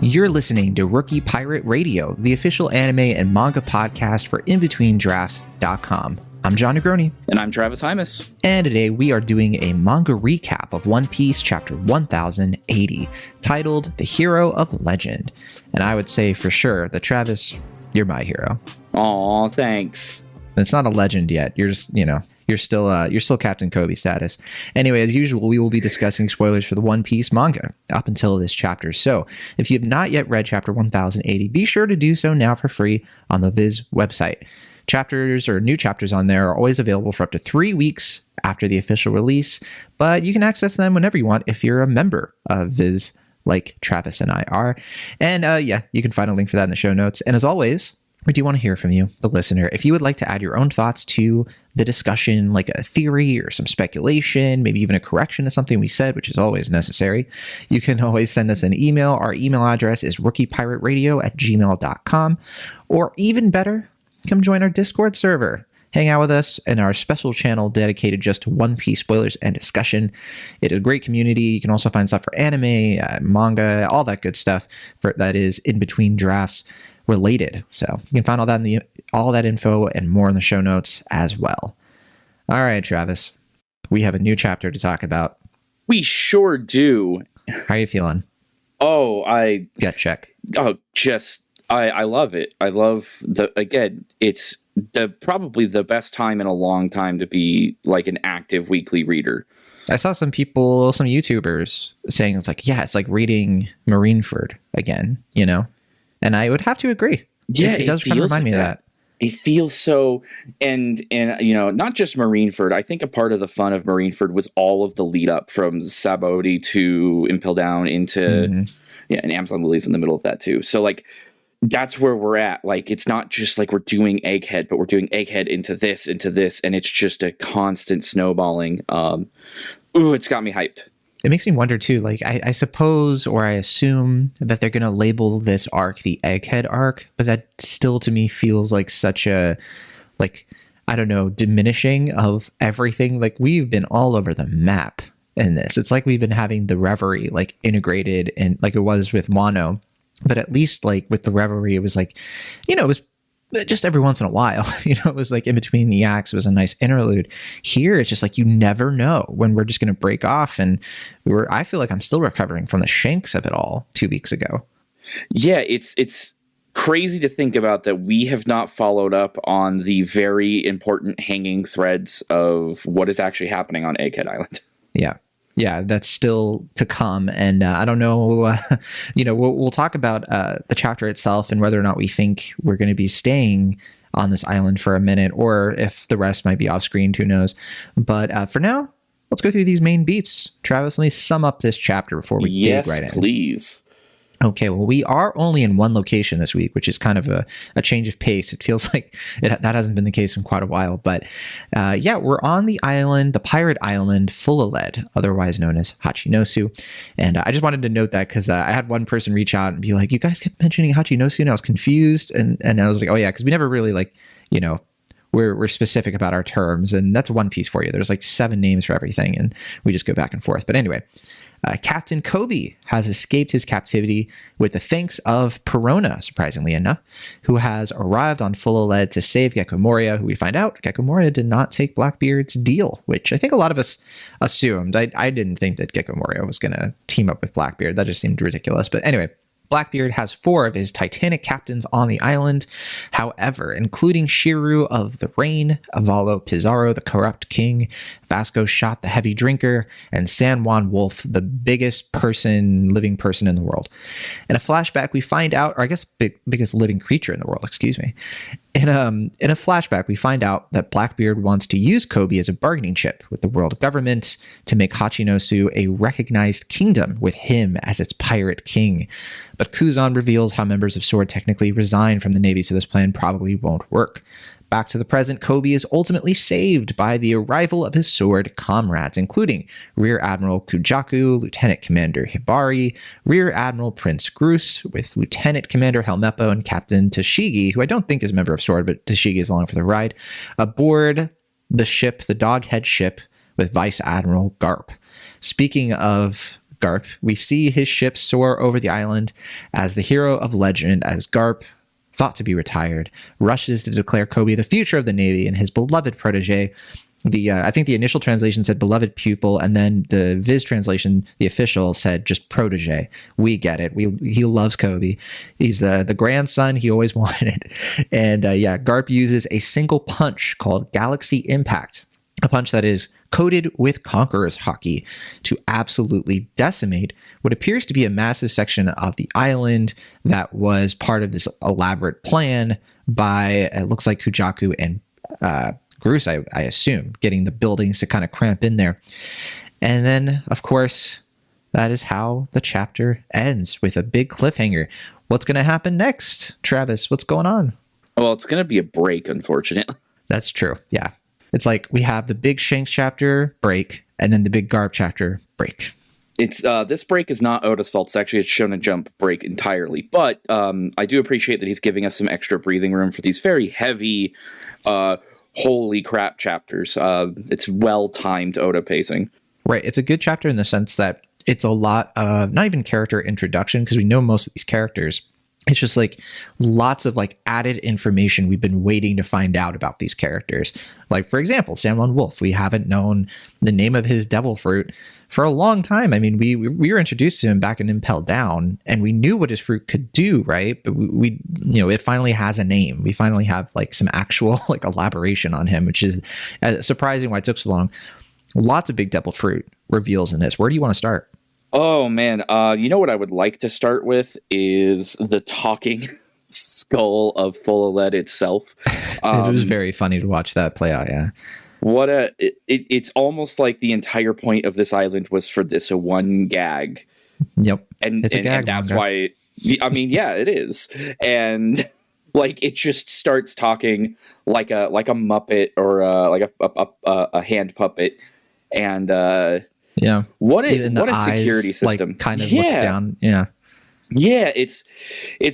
You're listening to Rookie Pirate Radio, the official anime and manga podcast for InBetweenDrafts.com. I'm John Negroni. And I'm Travis Hymas. And today we are doing a manga recap of One Piece chapter 1080, titled The Hero of Legend. And I would say for sure that Travis, you're my hero. Aw, thanks. It's not a legend yet. You're just, you're still Captain Kobe status. Anyway, as usual, we will be discussing spoilers for the One Piece manga up until this chapter. So if you have not yet read chapter 1080, be sure to do so now for free on the Viz website. Chapters or new chapters on there are always available for up to 3 weeks after the official release, but you can access them whenever you want if you're a member of Viz, like Travis and I are. And you can find a link for that in the show notes. And as always, we do want to hear from you, the listener. If you would like to add your own thoughts to the discussion, like a theory or some speculation, maybe even a correction to something we said, which is always necessary, you can always send us an email. Our email address is rookiepirateradio@gmail.com. Or even better, come join our Discord server. Hang out with us in our special channel dedicated just to One Piece spoilers and discussion. It is a great community. You can also find stuff for anime, manga, all that good stuff that is in between drafts related. So you can find all that info and more in the show notes as well. All right, Travis, we have a new chapter to talk about. We sure do. How are you feeling? Oh, Gut check. I love it. I love it's probably the best time in a long time to be like an active weekly reader. I saw some YouTubers saying it's like reading Marineford again, And I would have to agree. Yeah, it does kind of remind me of that. It feels so, and not just Marineford. I think a part of the fun of Marineford was all of the lead up from Sabaody to Impel Down into, and Amazon Lilies in the middle of that too. So like, that's where we're at. Like, it's not just like we're doing Egghead, but we're doing Egghead into this, and it's just a constant snowballing. It's got me hyped. It makes me wonder too, like I suppose, or I assume that they're going to label this arc the Egghead arc, but that still to me feels like such a, diminishing of everything. Like, we've been all over the map in this. It's like we've been having the Reverie like integrated in, like it was with Wano, but at least like with the Reverie, it was like, it was just every once in a while, it was like in between the acts, it was a nice interlude. Here, it's just like, you never know when we're just going to break off. And I feel like I'm still recovering from the shanks of it all 2 weeks ago. Yeah, it's crazy to think about that we have not followed up on the very important hanging threads of what is actually happening on Egghead Island. Yeah, that's still to come. And I don't know, we'll talk about the chapter itself and whether or not we think we're going to be staying on this island for a minute, or if the rest might be off screen, who knows. But for now, let's go through these main beats. Travis, let me sum up this chapter before we dig right in. Yes, please. Okay, well, we are only in one location this week, which is kind of a change of pace. It feels like that hasn't been the case in quite a while. But we're on the island, the pirate island, Fullaled, otherwise known as Hachinosu. And I just wanted to note that because I had one person reach out and be like, you guys kept mentioning Hachinosu, and I was confused. And I was like, oh, yeah, because we never really we're specific about our terms. And that's One Piece for you. There's like 7 names for everything, and we just go back and forth. But anyway, Captain Kobe has escaped his captivity with the thanks of Perona, surprisingly enough, who has arrived on Fullaled to save Gecko Moria, who we find out Gecko Moria did not take Blackbeard's deal, which I think a lot of us assumed. I didn't think that Gecko Moria was going to team up with Blackbeard. That just seemed ridiculous. But anyway, Blackbeard has 4 of his Titanic captains on the island, however, including Shiru of the Rain, Avalo Pizarro, the Corrupt King, Vasco Shot, the Heavy Drinker, and San Juan Wolf, the biggest living person in the world. In a flashback, we find out, or I guess biggest living creature in the world, excuse me. In a flashback, we find out that Blackbeard wants to use Kobe as a bargaining chip with the world government to make Hachinosu a recognized kingdom with him as its pirate king. But Kuzan reveals how members of SWORD technically resign from the Navy, so this plan probably won't work. Back to the present, Kobe is ultimately saved by the arrival of his sword comrades, including Rear Admiral Kujaku, Lieutenant Commander Hibari, Rear Admiral Prince Grus, with Lieutenant Commander Helmeppo and Captain Tashigi, who I don't think is a member of Sword, but Tashigi is along for the ride, aboard the ship, the Doghead ship, with Vice Admiral Garp. Speaking of Garp, we see his ship soar over the island as the hero of legend, as Garp, thought to be retired, rushes to declare Kobe the future of the Navy and his beloved protege. I think the initial translation said beloved pupil, and then the Viz translation, the official, said just protege. We get it. He loves Kobe. He's the grandson he always wanted. And Garp uses a single punch called Galaxy Impact, a punch that is coated with Conqueror's hockey, to absolutely decimate what appears to be a massive section of the island that was part of this elaborate plan by, it looks like Kujaku and Grus, I assume, getting the buildings to kind of cramp in there. And then, of course, that is how the chapter ends, with a big cliffhanger. What's going to happen next, Travis? What's going on? Well, it's going to be a break, unfortunately. That's true. Yeah. It's like we have the big Shanks chapter break and then the big Garp chapter break. It's this break is not Oda's fault. It's actually a Shonen Jump break entirely. But I do appreciate that he's giving us some extra breathing room for these very heavy, holy crap chapters. It's well-timed Oda pacing. Right. It's a good chapter in the sense that it's a lot of, not even character introduction, because we know most of these characters. It's just like lots of like added information we've been waiting to find out about these characters. Like, for example, Samon Wolf. We haven't known the name of his devil fruit for a long time. I mean, we were introduced to him back in Impel Down, and we knew what his fruit could do, right? But we it finally has a name. We finally have like some actual like elaboration on him, which is surprising why it took so long. Lots of big devil fruit reveals in this. Where do you want to start? Oh, man. You know what I would like to start with is the talking skull of Full itself. It was very funny to watch that play out, yeah. It's almost like the entire point of this island was for this one gag. Yep. And it's a gag, and that's manga. why, I mean, yeah, it is. And like it just starts talking like a Muppet or like a hand puppet. And yeah, what a eyes, security system! Like, kind of look down. Yeah, it's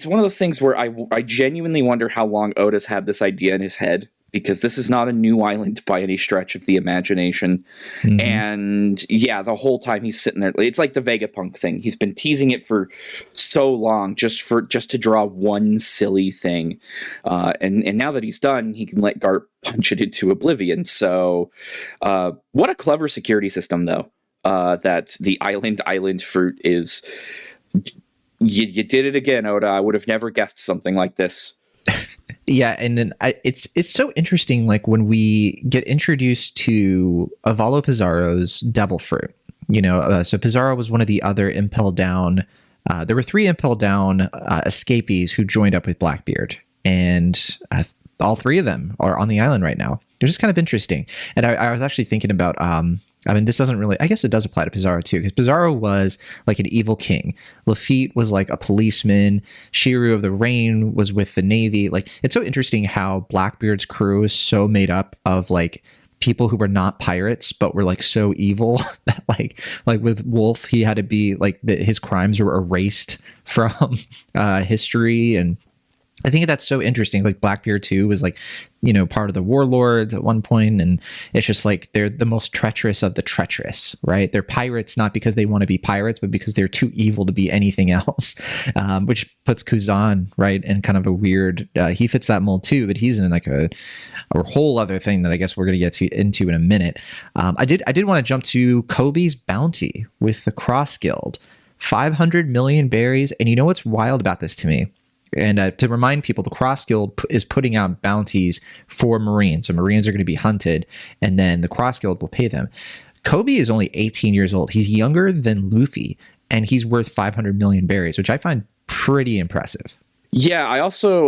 one of those things where I genuinely wonder how long Oda's had this idea in his head, because this is not a new island by any stretch of the imagination. Mm-hmm. And yeah, the whole time he's sitting there, it's like the Vegapunk thing. He's been teasing it for so long, just to draw one silly thing. And now that he's done, he can let Garp punch it into oblivion. So, what a clever security system, though. That the island fruit is. You did it again, Oda. I would have never guessed something like this. Yeah, and then it's so interesting, like when we get introduced to Avalo Pizarro's devil fruit. So Pizarro was one of the other Impel Down. There were 3 Impel Down escapees who joined up with Blackbeard, and all 3 of them are on the island right now. They're just kind of interesting. And I was actually thinking about this doesn't really, I guess it does apply to Pizarro too, because Pizarro was like an evil king. Lafitte was like a policeman. Shiru of the Rain was with the Navy. Like, it's so interesting how Blackbeard's crew is so made up of like people who were not pirates, but were like so evil that like with Wolf, he had to be like his crimes were erased from history. And I think that's so interesting. Like Blackbeard too was like, part of the warlords at one point, and it's just like they're the most treacherous of the treacherous, right? They're pirates not because they want to be pirates, but because they're too evil to be anything else, which puts Kuzan right in kind of a weird. He fits that mold too, but he's in like a whole other thing that I guess we're going to get into in a minute. I did want to jump to Kobe's bounty with the Cross Guild, 500 million berries, and you know what's wild about this to me? And to remind people, the Cross Guild is putting out bounties for Marines. So Marines are going to be hunted, and then the Cross Guild will pay them. Kobe is only 18 years old. He's younger than Luffy, and he's worth 500 million berries, which I find pretty impressive. Yeah, I also,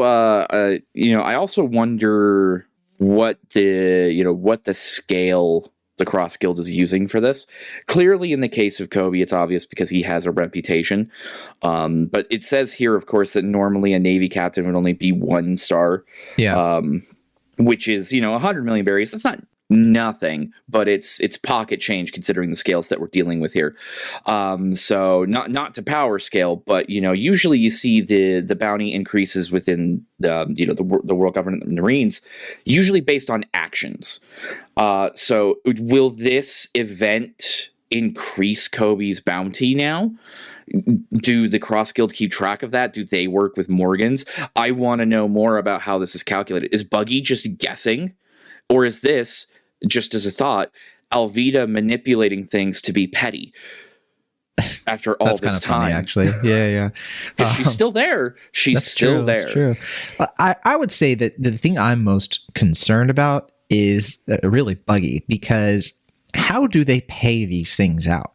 wonder what the scale the Cross Guild is using for this. Clearly, in the case of Kobe, it's obvious because he has a reputation. But it says here, of course, that normally a Navy captain would only be 1 star. Yeah. which is, 100 million berries. That's not nothing, but it's pocket change considering the scales that we're dealing with here. So not to power scale, but usually you see the bounty increases within the world government of the Marines, usually based on actions. So will this event increase Kobe's bounty now? Do the Cross Guild keep track of that? Do they work with Morgan's? I want to know more about how this is calculated. Is Buggy just guessing? Or is this, just as a thought, Alvida manipulating things to be petty after all this time? Funny, actually. Yeah. Because she's still there. She's still there. That's true. I would say that the thing I'm most concerned about is really Buggy, because how do they pay these things out?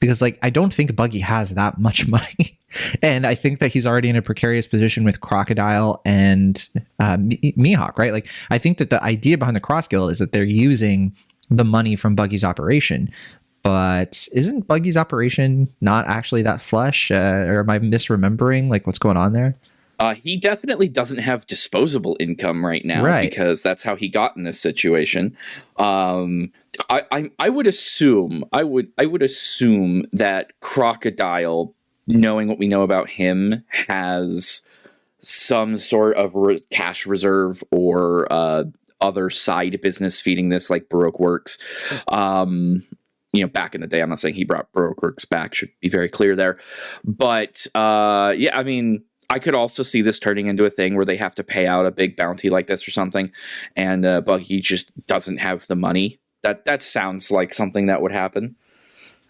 Because I don't think Buggy has that much money. And I think that he's already in a precarious position with Crocodile and Mihawk, right? I think that the idea behind the Cross Guild is that they're using the money from Buggy's operation. But isn't Buggy's operation not actually that flush? Or am I misremembering what's going on there? He definitely doesn't have disposable income right now, right? Because that's how he got in this situation. I would assume that Crocodile, knowing what we know about him, has some sort of cash reserve or other side business feeding this, like Baroque Works. Back in the day, I'm not saying he brought Baroque Works back, should be very clear there. But I could also see this turning into a thing where they have to pay out a big bounty like this or something, and Buggy just doesn't have the money. That sounds like something that would happen.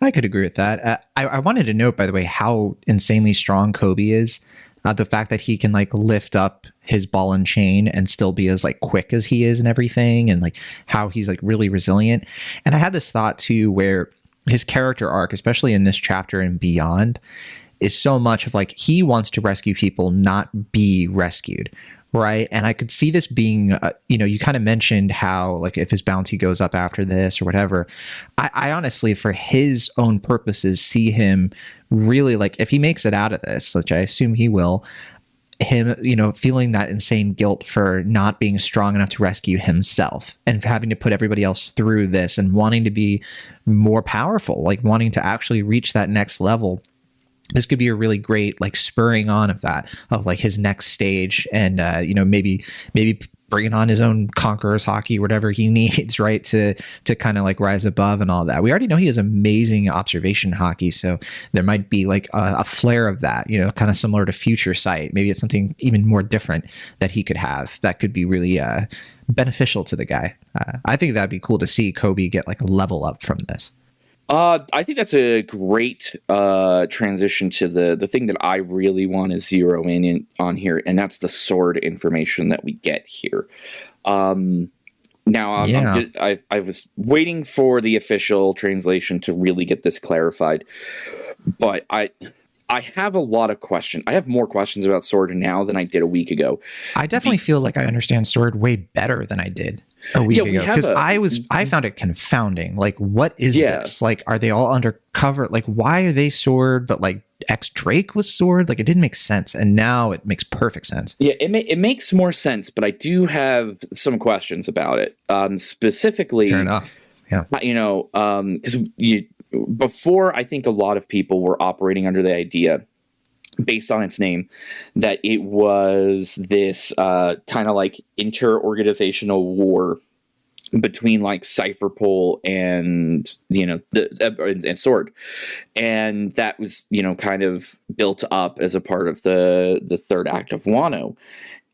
I could agree with that. I wanted to note, by the way, how insanely strong Kobe is. The fact that he can lift up his ball and chain and still be as quick as he is and everything, and how he's really resilient. And I had this thought too, where his character arc, especially in this chapter and beyond, is so much of he wants to rescue people, not be rescued, right? And I could see this being, you kind of mentioned how if his bounty goes up after this or whatever. I honestly, for his own purposes, see him really if he makes it out of this, which I assume he will, him feeling that insane guilt for not being strong enough to rescue himself and having to put everybody else through this and wanting to be more powerful, wanting to actually reach that next level. This could be a really great spurring on of that, of his next stage, and maybe bringing on his own Conqueror's Hockey, whatever he needs, right, to kind of rise above and all that. We already know he has amazing observation hockey, so there might be a flare of that, kind of similar to Future Sight. Maybe it's something even more different that he could have that could be really beneficial to the guy. I think that'd be cool to see Kobe get a level up from this. I think that's a great transition to the thing that I really want to zero in on here, and that's the sword information that we get here. Now, I was waiting for the official translation to really get this clarified, but I have a lot of questions. I have more questions about sword now than I did a week ago. I definitely feel like I understand sword way better than I did a week ago, because I found it confounding. What is this? Are they all undercover? Why are they sword, but X Drake was sword? It didn't make sense, and now it makes perfect sense. Yeah, it makes more sense, but I do have some questions about it. Specifically, fair enough. Yeah, because before, I think a lot of people were operating under the idea, based on its name, that it was this kind of inter-organizational war between Cypherpole and and Sword, and that was kind of built up as a part of the third act of Wano.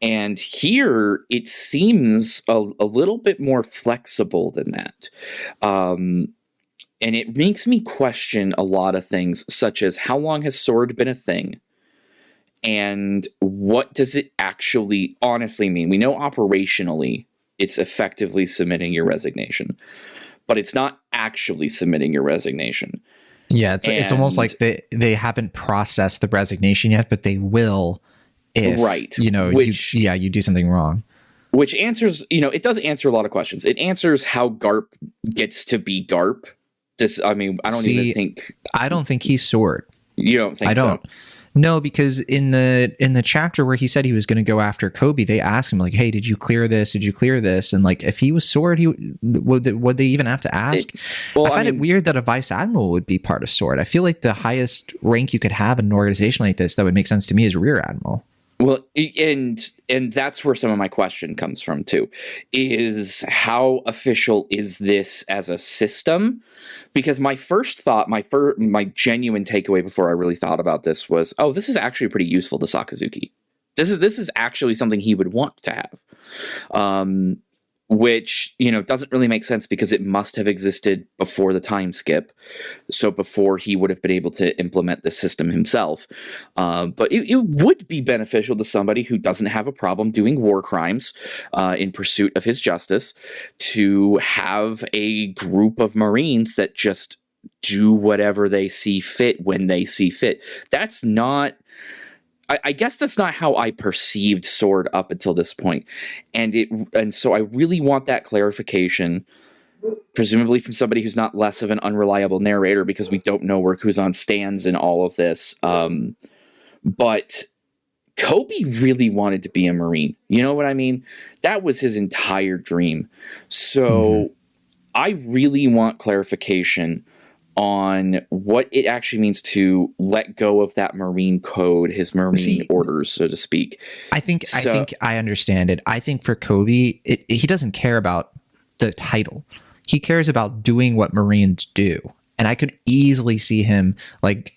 And here it seems a little bit more flexible than that. And it makes me question a lot of things, such as how long has Sword been a thing? And what does it actually honestly mean? We know operationally it's effectively submitting your resignation, but it's not actually submitting your resignation. Yeah, it's almost like they haven't processed the resignation yet, but they will if, right. You do something wrong. Which answers, it does answer a lot of questions. It answers how Garp gets to be Garp. I don't even think... I don't think he's Sword. You don't think so? I don't. No, because in the chapter where he said he was going to go after Kobe, they asked him like, "Hey, did you clear this? Did you clear this?" And like, if he was sword, he would they even have to ask? I find it weird that a vice admiral would be part of sword. I feel like the highest rank you could have in an organization like this that would make sense to me is rear admiral. Well, and that's where some of my question comes from too, is how official is this as a system? Because my first thought, my genuine takeaway before I really thought about this was, oh, this is actually pretty useful to Sakazuki. This is actually something he would want to have. Which, doesn't really make sense because it must have existed before the time skip. So before he would have been able to implement the system himself. But it would be beneficial to somebody who doesn't have a problem doing war crimes in pursuit of his justice to have a group of Marines that just do whatever they see fit when they see fit. That's not... I guess that's not how I perceived sword up until this point. And so I really want that clarification, presumably from somebody who's not less of an unreliable narrator, because we don't know where Kuzan stands in all of this. But Kobe really wanted to be a Marine. You know what I mean? That was his entire dream. So I really want clarification on what it actually means to let go of that Marine code, his Marine orders, so to speak. I think I understand it. I think for Kobe, he doesn't care about the title. He cares about doing what Marines do. And I could easily see him like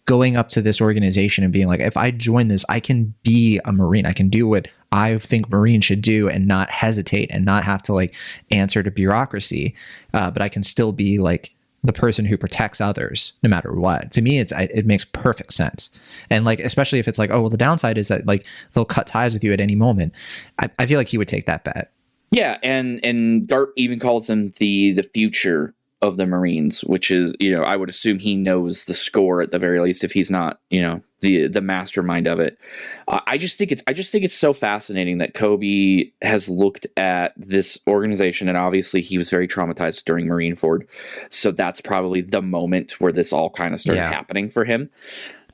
going up to this organization and being like, if I join this, I can be a Marine. I can do what I think Marines should do and not hesitate and not have to like answer to bureaucracy. But I can still be like the person who protects others no matter what. To me, it makes perfect sense. And like, especially if it's like, oh, well, the downside is that like they'll cut ties with you at any moment. I feel like he would take that bet. Yeah. And Garp even calls him the future of the Marines, which is, I would assume he knows the score at the very least, if he's not, the mastermind of it. I just think it's so fascinating that Kobe has looked at this organization, and obviously he was very traumatized during Marineford. So that's probably the moment where this all kind of started happening for him.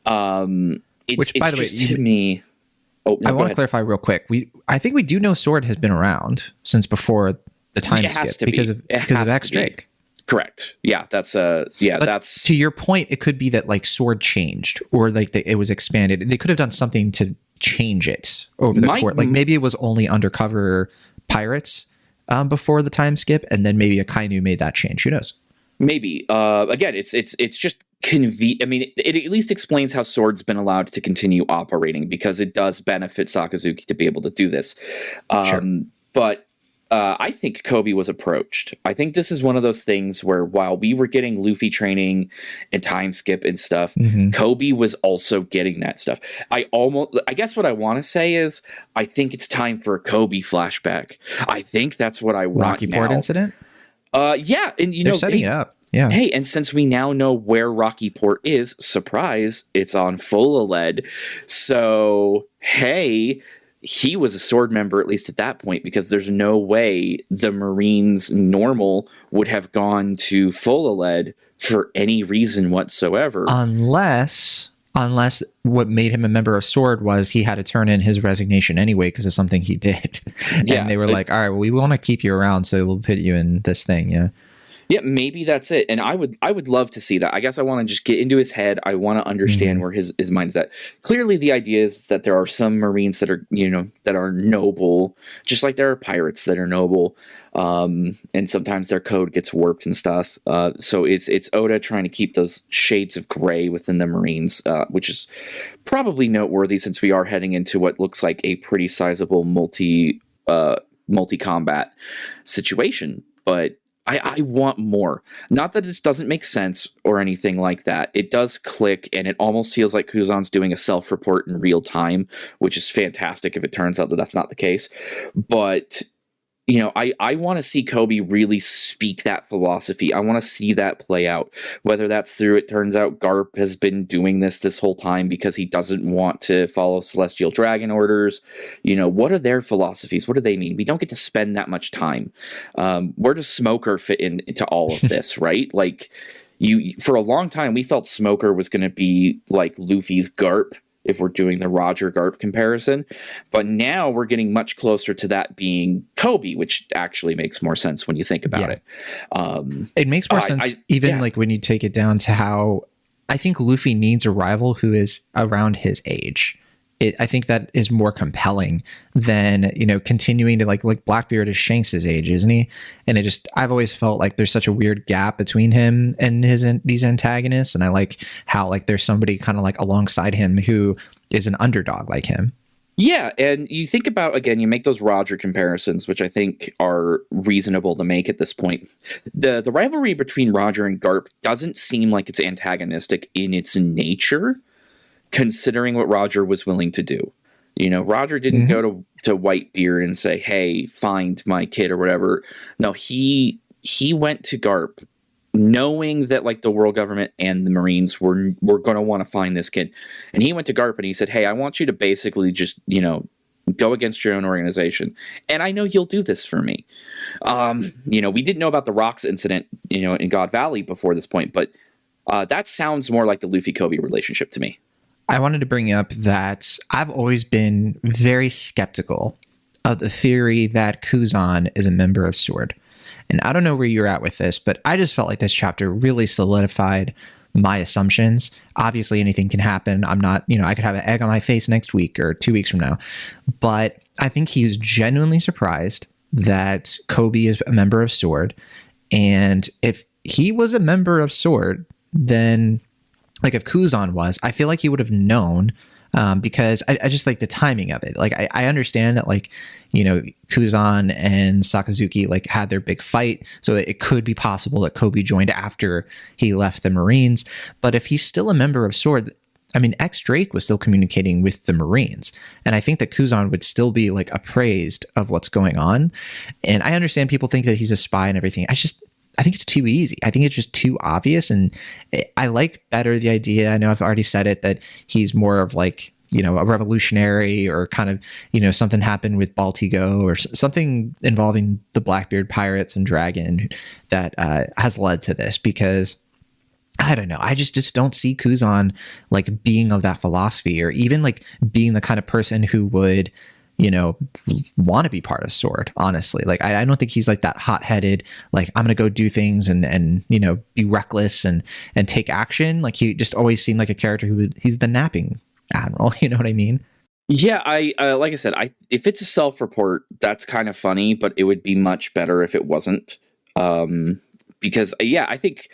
Which, by the way, to me, I want to clarify real quick. I think we do know sword has been around since before the time skip because of X Drake. Correct. Yeah, that's that's to your point. It could be that like sword changed, or like it was expanded. They could have done something to change it over the course. Like maybe it was only undercover pirates before the time skip, and then maybe Akainu made that change. Who knows? Maybe. Again, it's just convenient. I mean, it at least explains how sword's been allowed to continue operating, because it does benefit Sakazuki to be able to do this. Sure. But I think Kobe was approached. I think this is one of those things where while we were getting Luffy training and time skip and stuff, Kobe was also getting that stuff. I guess what I want to say is I think it's time for a Kobe flashback. I think that's what I want Rocky Port incident? Yeah. And they're setting it up. Yeah. Hey, and since we now know where Rocky Port is, surprise, it's on full lead. So, hey, he was a sword member, at least at that point, because there's no way the Marines normal would have gone to full lead for any reason whatsoever. Unless what made him a member of sword was he had to turn in his resignation anyway because of something he did. And they were like, all right, well, we want to keep you around, so we'll put you in this thing. Yeah. Yeah, maybe that's it. And I would love to see that. I guess I want to just get into his head. I want to understand where his mind is at. Clearly, the idea is that there are some Marines that are, that are noble, just like there are pirates that are noble. And sometimes their code gets warped and stuff. So it's Oda trying to keep those shades of gray within the Marines, which is probably noteworthy since we are heading into what looks like a pretty sizable multi-combat situation. But I want more. Not that this doesn't make sense or anything like that. It does click, and it almost feels like Kuzan's doing a self-report in real time, which is fantastic if it turns out that that's not the case. But I want to see Kobe really speak that philosophy. I want to see that play out. Whether that's through, it turns out Garp has been doing this whole time because he doesn't want to follow Celestial Dragon orders. What are their philosophies? What do they mean? We don't get to spend that much time. Where does Smoker fit into all of this, right? Like, you for a long time we felt Smoker was going to be like Luffy's Garp if we're doing the Roger Garp comparison, but now we're getting much closer to that being Kobe, which actually makes more sense when you think about it. It makes more sense like when you take it down to how I think Luffy needs a rival who is around his age. I think that is more compelling than, continuing to like Blackbeard is Shanks's age, isn't he? And I've always felt like there's such a weird gap between him and these antagonists. And I like how like there's somebody kind of like alongside him who is an underdog like him. Yeah, and you think about, again, you make those Roger comparisons, which I think are reasonable to make at this point. The rivalry between Roger and Garp doesn't seem like it's antagonistic in its nature, considering what Roger was willing to do. Roger didn't go to Whitebeard and say, hey, find my kid or whatever. No, he went to Garp knowing that like the world government and the Marines were going to want to find this kid. And he went to Garp and he said, hey, I want you to basically just, go against your own organization. And I know you'll do this for me. We didn't know about the Rocks incident, in God Valley before this point, but that sounds more like the Luffy-Kobe relationship to me. I wanted to bring up that I've always been very skeptical of the theory that Kuzan is a member of SWORD. And I don't know where you're at with this, but I just felt like this chapter really solidified my assumptions. Obviously, anything can happen. I'm not, I could have an egg on my face next week or 2 weeks from now. But I think he's genuinely surprised that Kobe is a member of SWORD. And if he was a member of SWORD, then like if Kuzan was, I feel like he would have known, because I just like the timing of it. Like I understand that like, Kuzan and Sakazuki like had their big fight. So it could be possible that Kobe joined after he left the Marines. But if he's still a member of SWORD, I mean, Drake was still communicating with the Marines. And I think that Kuzan would still be like appraised of what's going on. And I understand people think that he's a spy and everything. I think it's too easy. I think it's just too obvious. And I like better the idea. I know I've already said it, that he's more of like, a revolutionary or kind of, something happened with Baltigo or something involving the Blackbeard pirates and Dragon that has led to this, because I don't know. I just don't see Kuzan like being of that philosophy, or even like being the kind of person who would, want to be part of SWORD, honestly. Like, I don't think he's like that hot-headed, like, I'm going to go do things and be reckless and take action. Like, he just always seemed like a character he's the napping admiral. You know what I mean? Yeah, I like I said, if it's a self-report, that's kind of funny, but it would be much better if it wasn't. Because, I think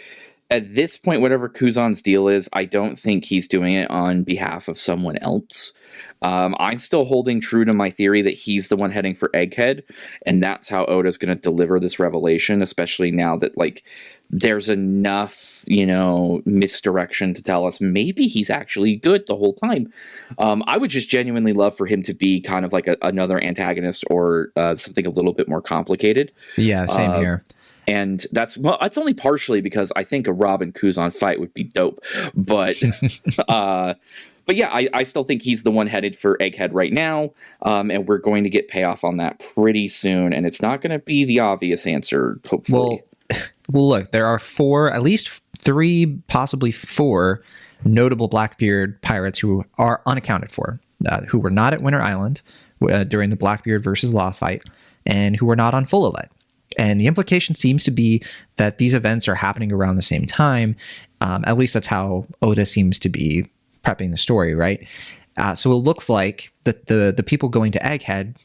at this point, whatever Kuzan's deal is, I don't think he's doing it on behalf of someone else. I'm still holding true to my theory that he's the one heading for Egghead, and that's how Oda's going to deliver this revelation, especially now that, like, there's enough, misdirection to tell us maybe he's actually good the whole time. I would just genuinely love for him to be kind of like another antagonist or something a little bit more complicated. Yeah, same here. And that's only partially because I think a Robin Kuzan fight would be dope. But but yeah, I still think he's the one headed for Egghead right now. And we're going to get payoff on that pretty soon. And it's not going to be the obvious answer, hopefully. Well, look, there are at least 3, possibly 4 notable Blackbeard pirates who are unaccounted for, who were not at Winter Island during the Blackbeard versus Law fight, and who were not on Full Alert. And the implication seems to be that these events are happening around the same time. At least that's how Oda seems to be prepping the story, right? So it looks like that the people going to Egghead,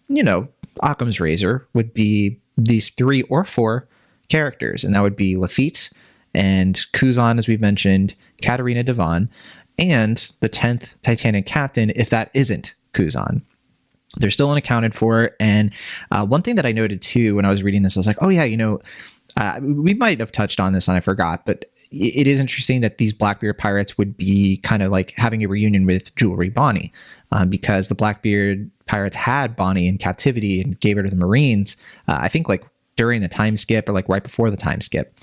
Occam's razor, would be these 3 or 4 characters. And that would be Lafitte and Kuzan, as we've mentioned, Katarina Devon, and the 10th Titanic captain, if that isn't Kuzan. They're still unaccounted for. And one thing that I noted too when I was reading this, I was like, oh yeah, we might have touched on this and I forgot, but it is interesting that these Blackbeard pirates would be kind of like having a reunion with Jewelry Bonnie, because the Blackbeard pirates had Bonnie in captivity and gave her to the Marines. I think like during the time skip, or like right before the time skip,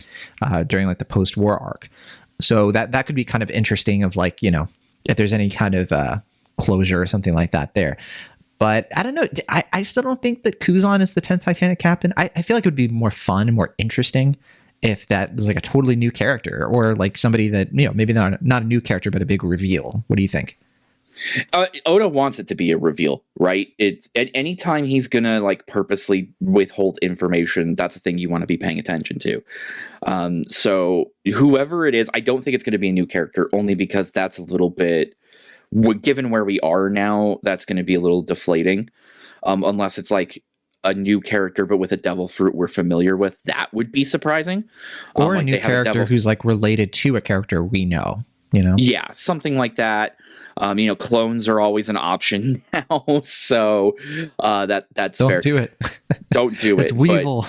during like the post-war arc. So that could be kind of interesting of like, if there's any kind of closure or something like that there. But I don't know. I still don't think that Kuzan is the 10th Titanic captain. I feel like it would be more fun and more interesting if that is like a totally new character or like somebody that, maybe not a new character, but a big reveal. What do you think? Oda wants it to be a reveal, right? It's at any time he's gonna like purposely withhold information. That's a thing you want to be paying attention to. So whoever it is, I don't think it's going to be a new character, only because that's a little bit, given where we are now, that's going to be a little deflating. Unless it's like a new character but with a devil fruit we're familiar with, that would be surprising. Or a new character who's like related to a character we know. Yeah, something like that. Clones are always an option now, so that's don't fair. Do it. Don't do it's it. Weevil.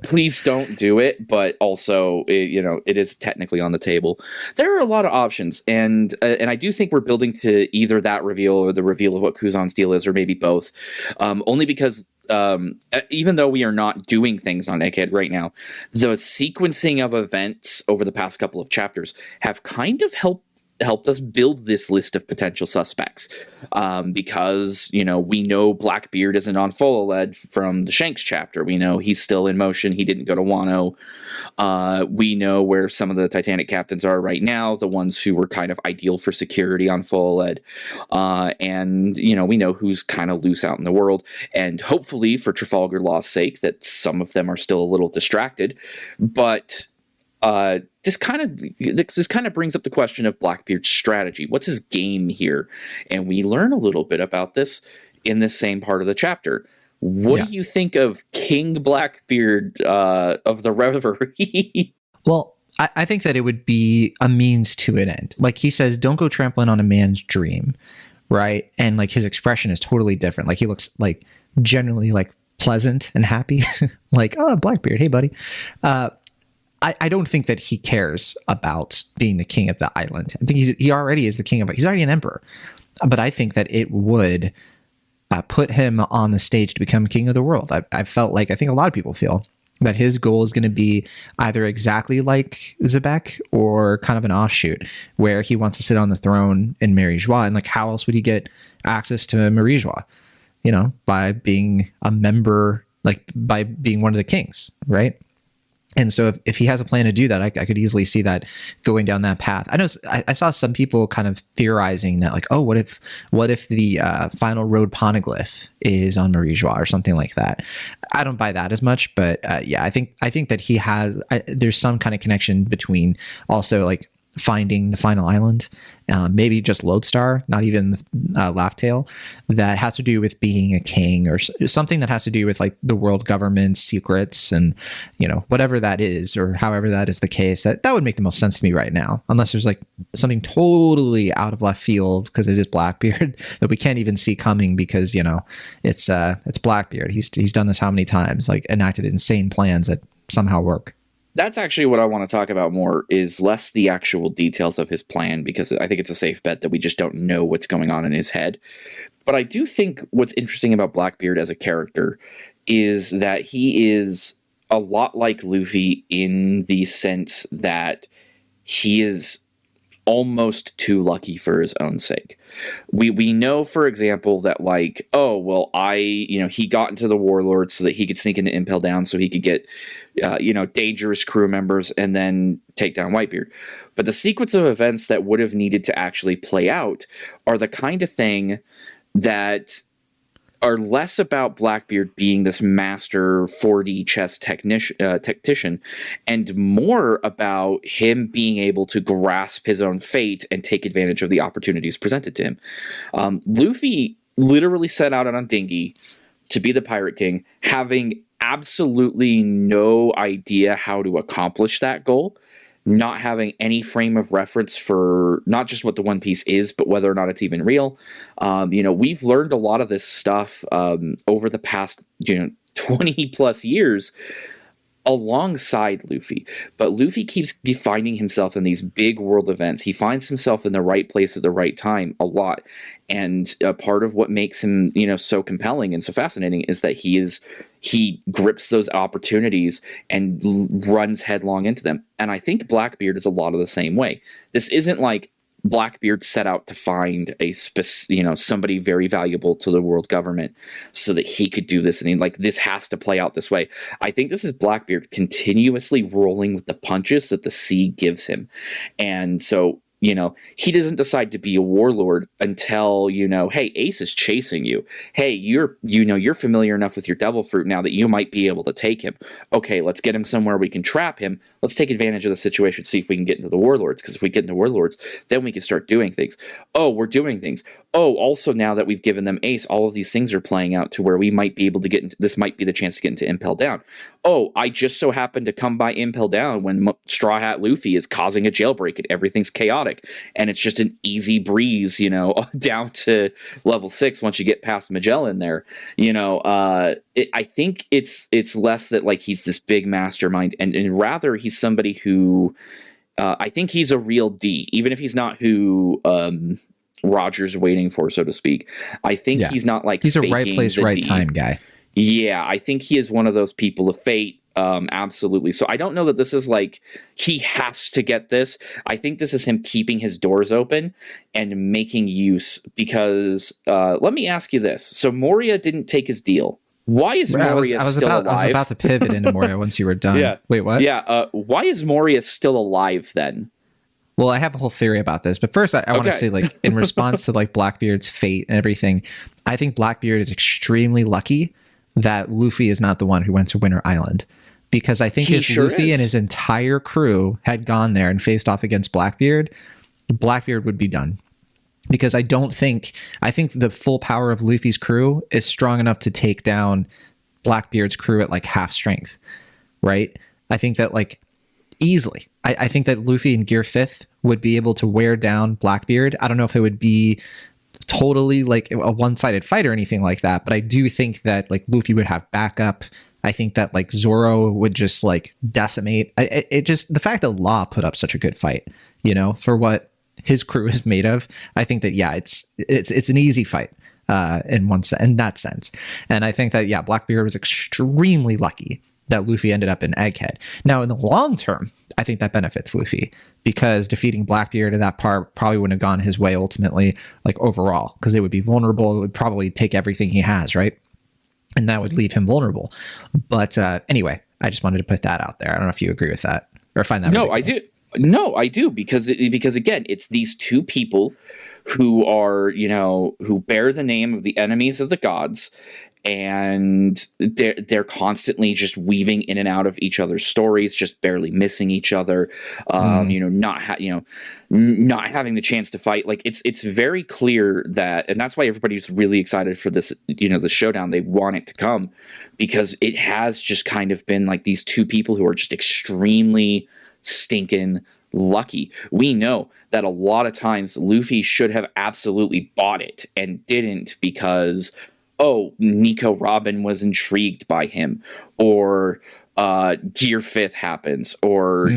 please don't do it. But also, it is technically on the table. There are a lot of options, and I do think we're building to either that reveal or the reveal of what Kuzan's deal is, or maybe both. Only because even though we are not doing things on Egghead right now, the sequencing of events over the past couple of chapters have kind of helped us build this list of potential suspects, because we know Blackbeard isn't on Fololed from the Shanks chapter. We know he's still in motion. He didn't go to Wano. We know where some of the Titanic captains are right now, the ones who were kind of ideal for security on Fololed. And we know who's kind of loose out in the world, and hopefully for Trafalgar Law's sake that some of them are still a little distracted. But this kind of brings up the question of Blackbeard's strategy. What's his game here? And we learn a little bit about this in this same part of the chapter. What do you think of King Blackbeard of the Reverie? Well, I think that it would be a means to an end. Like he says, don't go trampling on a man's dream, right? And like his expression is totally different. Like he looks like generally like pleasant and happy. Like, oh, Blackbeard, hey buddy. I don't think that he cares about being the king of the island. I think he already is the king of it. He's already an emperor. But I think that it would put him on the stage to become king of the world. I felt like, I think a lot of people feel that his goal is going to be either exactly like Zebek or kind of an offshoot where he wants to sit on the throne in Mary Joie. And like, how else would he get access to Mary Joie? By being a member, like by being one of the kings, right? And so if he has a plan to do that, I could easily see that going down that path. I know I saw some people kind of theorizing that like, oh, what if the final road poneglyph is on Mary Joie or something like that. I don't buy that as much, but yeah, I think that he has, there's some kind of connection between also like finding the final island, maybe just Lodestar, not even Laughtail, that has to do with being a king or something that has to do with like the world government secrets and whatever that is, or however that is the case. That would make the most sense to me right now, unless there's like something totally out of left field because it is Blackbeard that we can't even see coming because it's Blackbeard. He's done this how many times, like enacted insane plans that somehow work. That's actually what I want to talk about more, is less the actual details of his plan, because I think it's a safe bet that we just don't know what's going on in his head. But I do think what's interesting about Blackbeard as a character is that he is a lot like Luffy in the sense that he is almost too lucky for his own sake. We know, for example, that like, oh, well, he got into the Warlords so that he could sneak into Impel Down so he could get, dangerous crew members and then take down Whitebeard. But the sequence of events that would have needed to actually play out are the kind of thing that are less about Blackbeard being this master 4D chess tactician, and more about him being able to grasp his own fate and take advantage of the opportunities presented to him. Luffy literally set out on Dingy to be the Pirate King, having absolutely no idea how to accomplish that goal, not having any frame of reference for not just what the One Piece is, but whether or not it's even real. We've learned a lot of this stuff over the past 20 plus years alongside Luffy. But Luffy keeps defining himself in these big world events. He finds himself in the right place at the right time a lot. And part of what makes him, so compelling and so fascinating is that he grips those opportunities and runs headlong into them. And I think Blackbeard is a lot of the same way. This isn't like Blackbeard set out to find somebody very valuable to the world government so that he could do this. And like, this has to play out this way. I think this is Blackbeard continuously rolling with the punches that the sea gives him. And so, he doesn't decide to be a warlord until, hey, Ace is chasing you. Hey, you're familiar enough with your devil fruit now that you might be able to take him. Okay, let's get him somewhere we can trap him. Let's take advantage of the situation, see if we can get into the warlords. Because if we get into warlords, then we can start doing things. Oh, we're doing things. Oh, also now that we've given them Ace, all of these things are playing out to where we might be able to get into, this might be the chance to get into Impel Down. Oh, I just so happened to come by Impel Down when Straw Hat Luffy is causing a jailbreak and everything's chaotic. And it's just an easy breeze, down to level 6 once you get past Magellan there. I think it's less that like he's this big mastermind, and rather he's somebody who I think he's a real D, even if he's not who Roger's waiting for, so to speak. I think he's not like he's a right place, right time guy. Yeah, I think he is one of those people of fate. Absolutely. So I don't know that this is like he has to get this. I think this is him keeping his doors open and making use, because let me ask you this. So Moria didn't take his deal. Why is Moria still alive? I was about to pivot into Moria once you were done. Yeah. Wait, what? Yeah. Why is Moria still alive then? Well, I have a whole theory about this, but first I want to say, like, in response to like Blackbeard's fate and everything, I think Blackbeard is extremely lucky that Luffy is not the one who went to Winter Island, because I think if Luffy and his entire crew had gone there and faced off against Blackbeard would be done. Because I think the full power of Luffy's crew is strong enough to take down Blackbeard's crew at like half strength, right? I think that like easily. I think that Luffy in Gear 5th would be able to wear down Blackbeard. I don't know if it would be totally like a one-sided fight or anything like that, but I do think that like Luffy would have backup. I think that like Zoro would just like decimate. It just, the fact that Law put up such a good fight, for what his crew is made of, I think that it's an easy fight in that sense. And I think that Blackbeard was extremely lucky that Luffy ended up in Egghead. Now in the long term, I think that benefits Luffy, because defeating Blackbeard in that part probably wouldn't have gone his way ultimately, like overall, because it would be vulnerable. It would probably take everything he has, right? And that would leave him vulnerable. But anyway, I just wanted to put that out there. I don't know if you agree with that or find that ridiculous. I do. No, I do, because again, it's these two people who are, who bear the name of the enemies of the gods, and they're constantly just weaving in and out of each other's stories, just barely missing each other, not having the chance to fight. Like it's very clear that, and that's why everybody's really excited for this, the showdown. They want it to come, because it has just kind of been like these two people who are just extremely stinking lucky. We know that a lot of times Luffy should have absolutely bought it and didn't, because Nico Robin was intrigued by him, or Gear 5th happens, or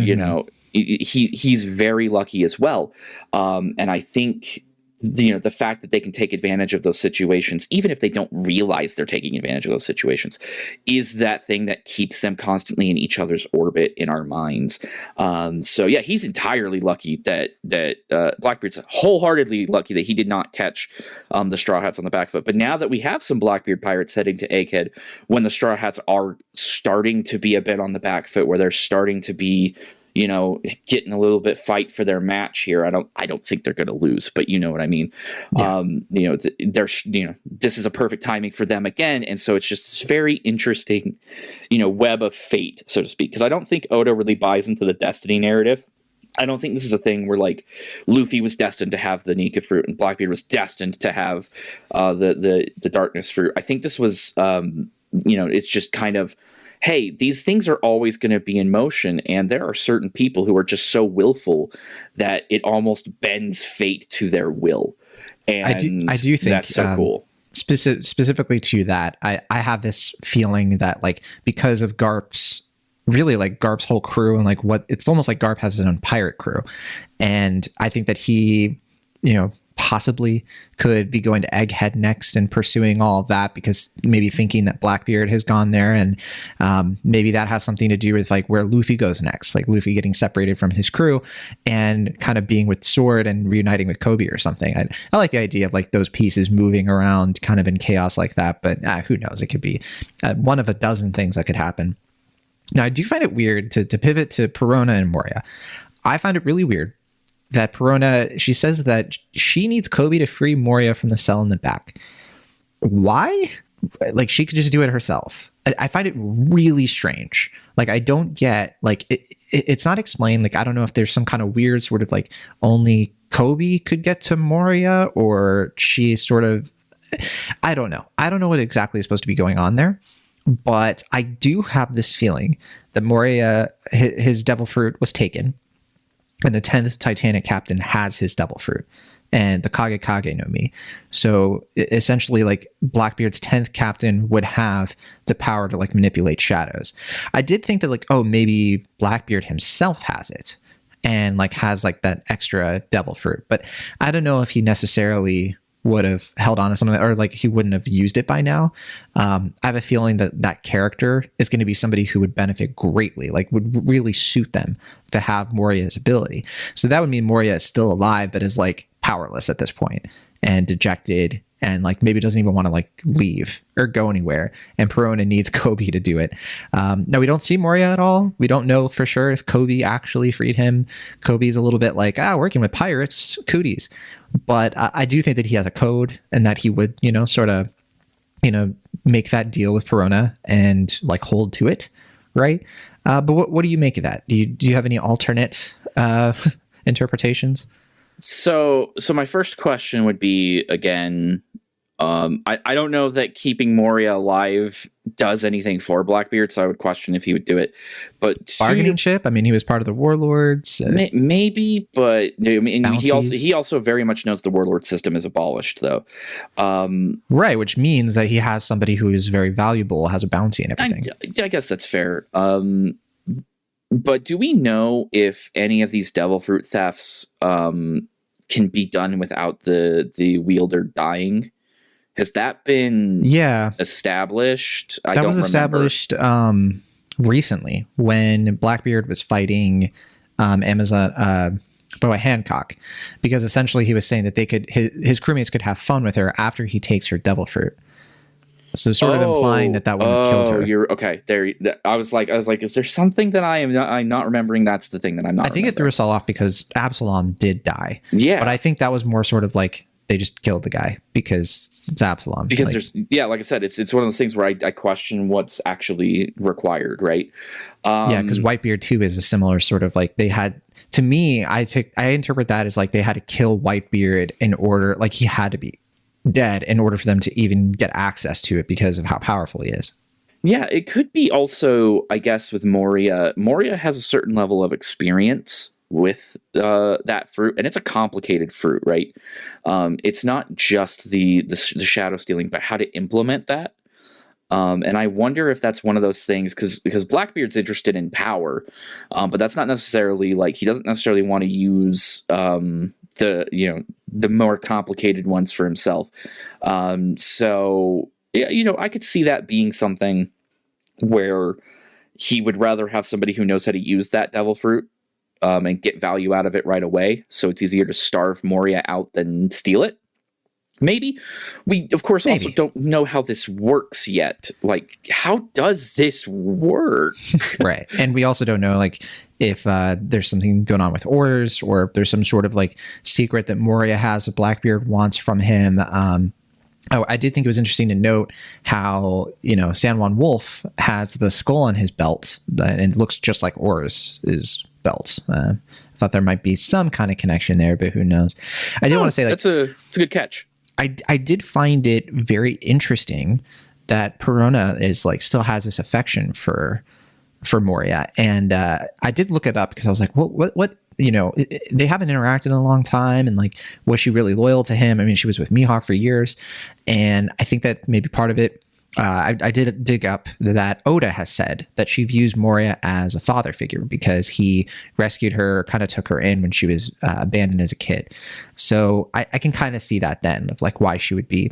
he's very lucky as well. And I think the fact that they can take advantage of those situations, even if they don't realize they're taking advantage of those situations, is that thing that keeps them constantly in each other's orbit in our minds. So yeah, he's entirely lucky that Blackbeard's wholeheartedly lucky that he did not catch the Straw Hats on the back foot. But now that we have some Blackbeard pirates heading to Egghead, when the Straw Hats are starting to be a bit on the back foot, where they're starting to be getting a little bit fight for their match here. I don't think they're going to lose, but you know what I mean? Yeah. This is a perfect timing for them again. And so it's just this very interesting, web of fate, so to speak. Because I don't think Oda really buys into the destiny narrative. I don't think this is a thing where like Luffy was destined to have the Nika fruit and Blackbeard was destined to have the darkness fruit. I think this was, it's just kind of, hey, these things are always going to be in motion, and there are certain people who are just so willful that it almost bends fate to their will. And I do think that's so cool. Specifically to that, I have this feeling that like because of Garp's whole crew, and like it's almost like Garp has his own pirate crew, and I think that he possibly could be going to Egghead next and pursuing all of that, because maybe thinking that Blackbeard has gone there, and maybe that has something to do with like where Luffy goes next, like Luffy getting separated from his crew and kind of being with Sword and reuniting with Kobe or something. I like the idea of like those pieces moving around kind of in chaos like that, but who knows? It could be one of a dozen things that could happen. Now, I do find it weird to pivot to Perona and Moria. I find it really weird that Perona, she says that she needs Kobe to free Moria from the cell in the back. Why? Like, she could just do it herself. I find it really strange. Like, I don't get, like, it's not explained. Like, I don't know if there's some kind of weird sort of like only Kobe could get to Moria, or she sort of, I don't know. I don't know what exactly is supposed to be going on there. But I do have this feeling that Moria, his devil fruit was taken, and the 10th Titanic captain has his devil fruit and the Kage Kage no Mi. So essentially, like, Blackbeard's 10th captain would have the power to like manipulate shadows. I did think that like, oh, maybe Blackbeard himself has it and like has like that extra devil fruit, but I don't know if he necessarily would have held on to something, or like he wouldn't have used it by now. I have a feeling that that character is going to be somebody who would benefit greatly, like would really suit them to have Moria's ability. So that would mean Moria is still alive, but is like powerless at this point and dejected, and like maybe doesn't even want to like leave or go anywhere. And Perona needs Kobe to do it. No, we don't see Moria at all. We don't know for sure if Kobe actually freed him. Kobe's a little bit like, working with pirates, cooties. But I do think that he has a code, and that he would, sort of, make that deal with Perona and like hold to it, right? But what do you make of that? Do you have any alternate interpretations? So my first question would be, again, I don't know that keeping Moria alive does anything for Blackbeard, so I would question if he would do it. But bargaining chip? I mean, he was part of the Warlords. Maybe, but I mean, bounties. he also very much knows the Warlord system is abolished, though. Right, which means that he has somebody who is very valuable, has a bounty and everything. I guess that's fair. But do we know if any of these devil fruit thefts can be done without the wielder dying? Has that been established? That was established recently when Blackbeard was fighting Amazon Boa Hancock, because essentially he was saying that they could his crewmates could have fun with her after he takes her devil fruit. So sort of implying that wouldn't have killed her. You're okay. There, I was like, is there something that I'm not remembering? That's the thing that I'm not. I think it threw us all off because Absalom did die. Yeah, but I think that was more sort of like they just killed the guy because it's Absalom. Because like I said, it's one of those things where I question what's actually required, right? Because Whitebeard too is a similar sort of like they had. To me, I interpret that as like they had to kill Whitebeard in order, like he had to be dead in order for them to even get access to it because of how powerful he is. Yeah, it could be also, I guess, with Moria. Moria has a certain level of experience with that fruit, and it's a complicated fruit, right? It's not just the shadow stealing, but how to implement that. And I wonder if that's one of those things, because Blackbeard's interested in power, but that's not necessarily like he doesn't necessarily want to use the more complicated ones for himself. So yeah, I could see that being something where he would rather have somebody who knows how to use that devil fruit and get value out of it right away. So it's easier to starve Moria out than steal it. Maybe. We, of course, also don't know how this works yet. Like, how does this work? Right. And we also don't know, like, if there's something going on with orders, or if there's some sort of, like, secret that Moria has that Blackbeard wants from him. I did think it was interesting to note how, San Juan Wolf has the skull on his belt, and it looks just like Or's belt. I thought there might be some kind of connection there, but who knows? I did want to say, like, that's a good catch. I did find it very interesting that Perona is like still has this affection for Moria, and I did look it up because I was like, what they haven't interacted in a long time, and like, was she really loyal to him? I mean, she was with Mihawk for years, and I think that maybe part of it I did dig up that Oda has said that she views Moria as a father figure because he rescued her, kind of took her in when she was abandoned as a kid. So I can kind of see that then of like why she would be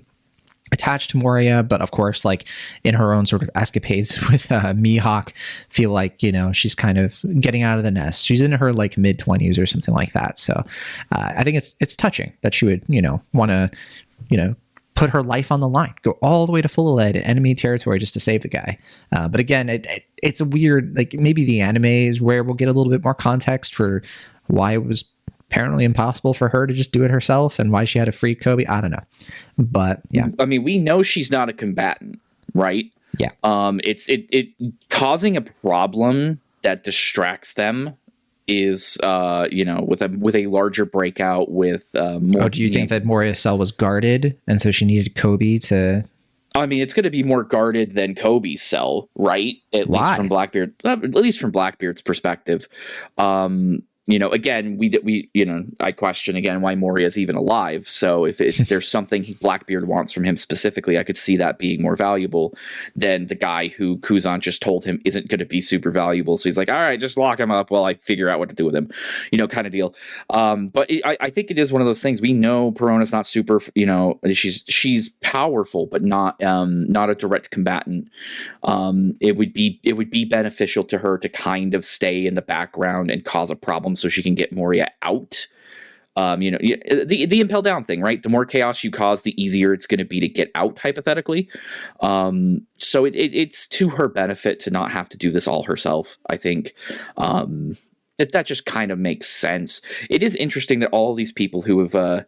attached to Moria, but of course, like in her own sort of escapades with Mihawk, feel like, you know, she's kind of getting out of the nest. She's in her like mid-20s or something like that. So I think it's touching that she would, you know, want to, you know, put her life on the line, go all the way to Fullerhead, enemy territory, just to save the guy. But again, it's a weird, like maybe the anime is where we'll get a little bit more context for why it was apparently impossible for her to just do it herself and why she had to free Kobe. I don't know. But yeah. I mean, we know she's not a combatant, right? Yeah. It's causing a problem that distracts them is you know, with a larger breakout with more. Oh, do you think that Moria's cell was guarded and so she needed Kobe to? I mean, it's going to be more guarded than Kobe's cell, right? At least from Blackbeard's perspective. You know, again, we you know, I question again why Moria's even alive. So if there's something Blackbeard wants from him specifically, I could see that being more valuable than the guy who Kuzan just told him isn't going to be super valuable. So he's like, all right, just lock him up while I figure out what to do with him, you know, kind of deal. But I think it is one of those things. We know Perona's not super, you know, she's powerful, but not a direct combatant. It would be beneficial to her to kind of stay in the background and cause a problem so she can get Moria out. You know, the impel down thing, right? The more chaos you cause, the easier it's going to be to get out, hypothetically. So it's to her benefit to not have to do this all herself, I think. That just kind of makes sense. It is interesting that all these people who have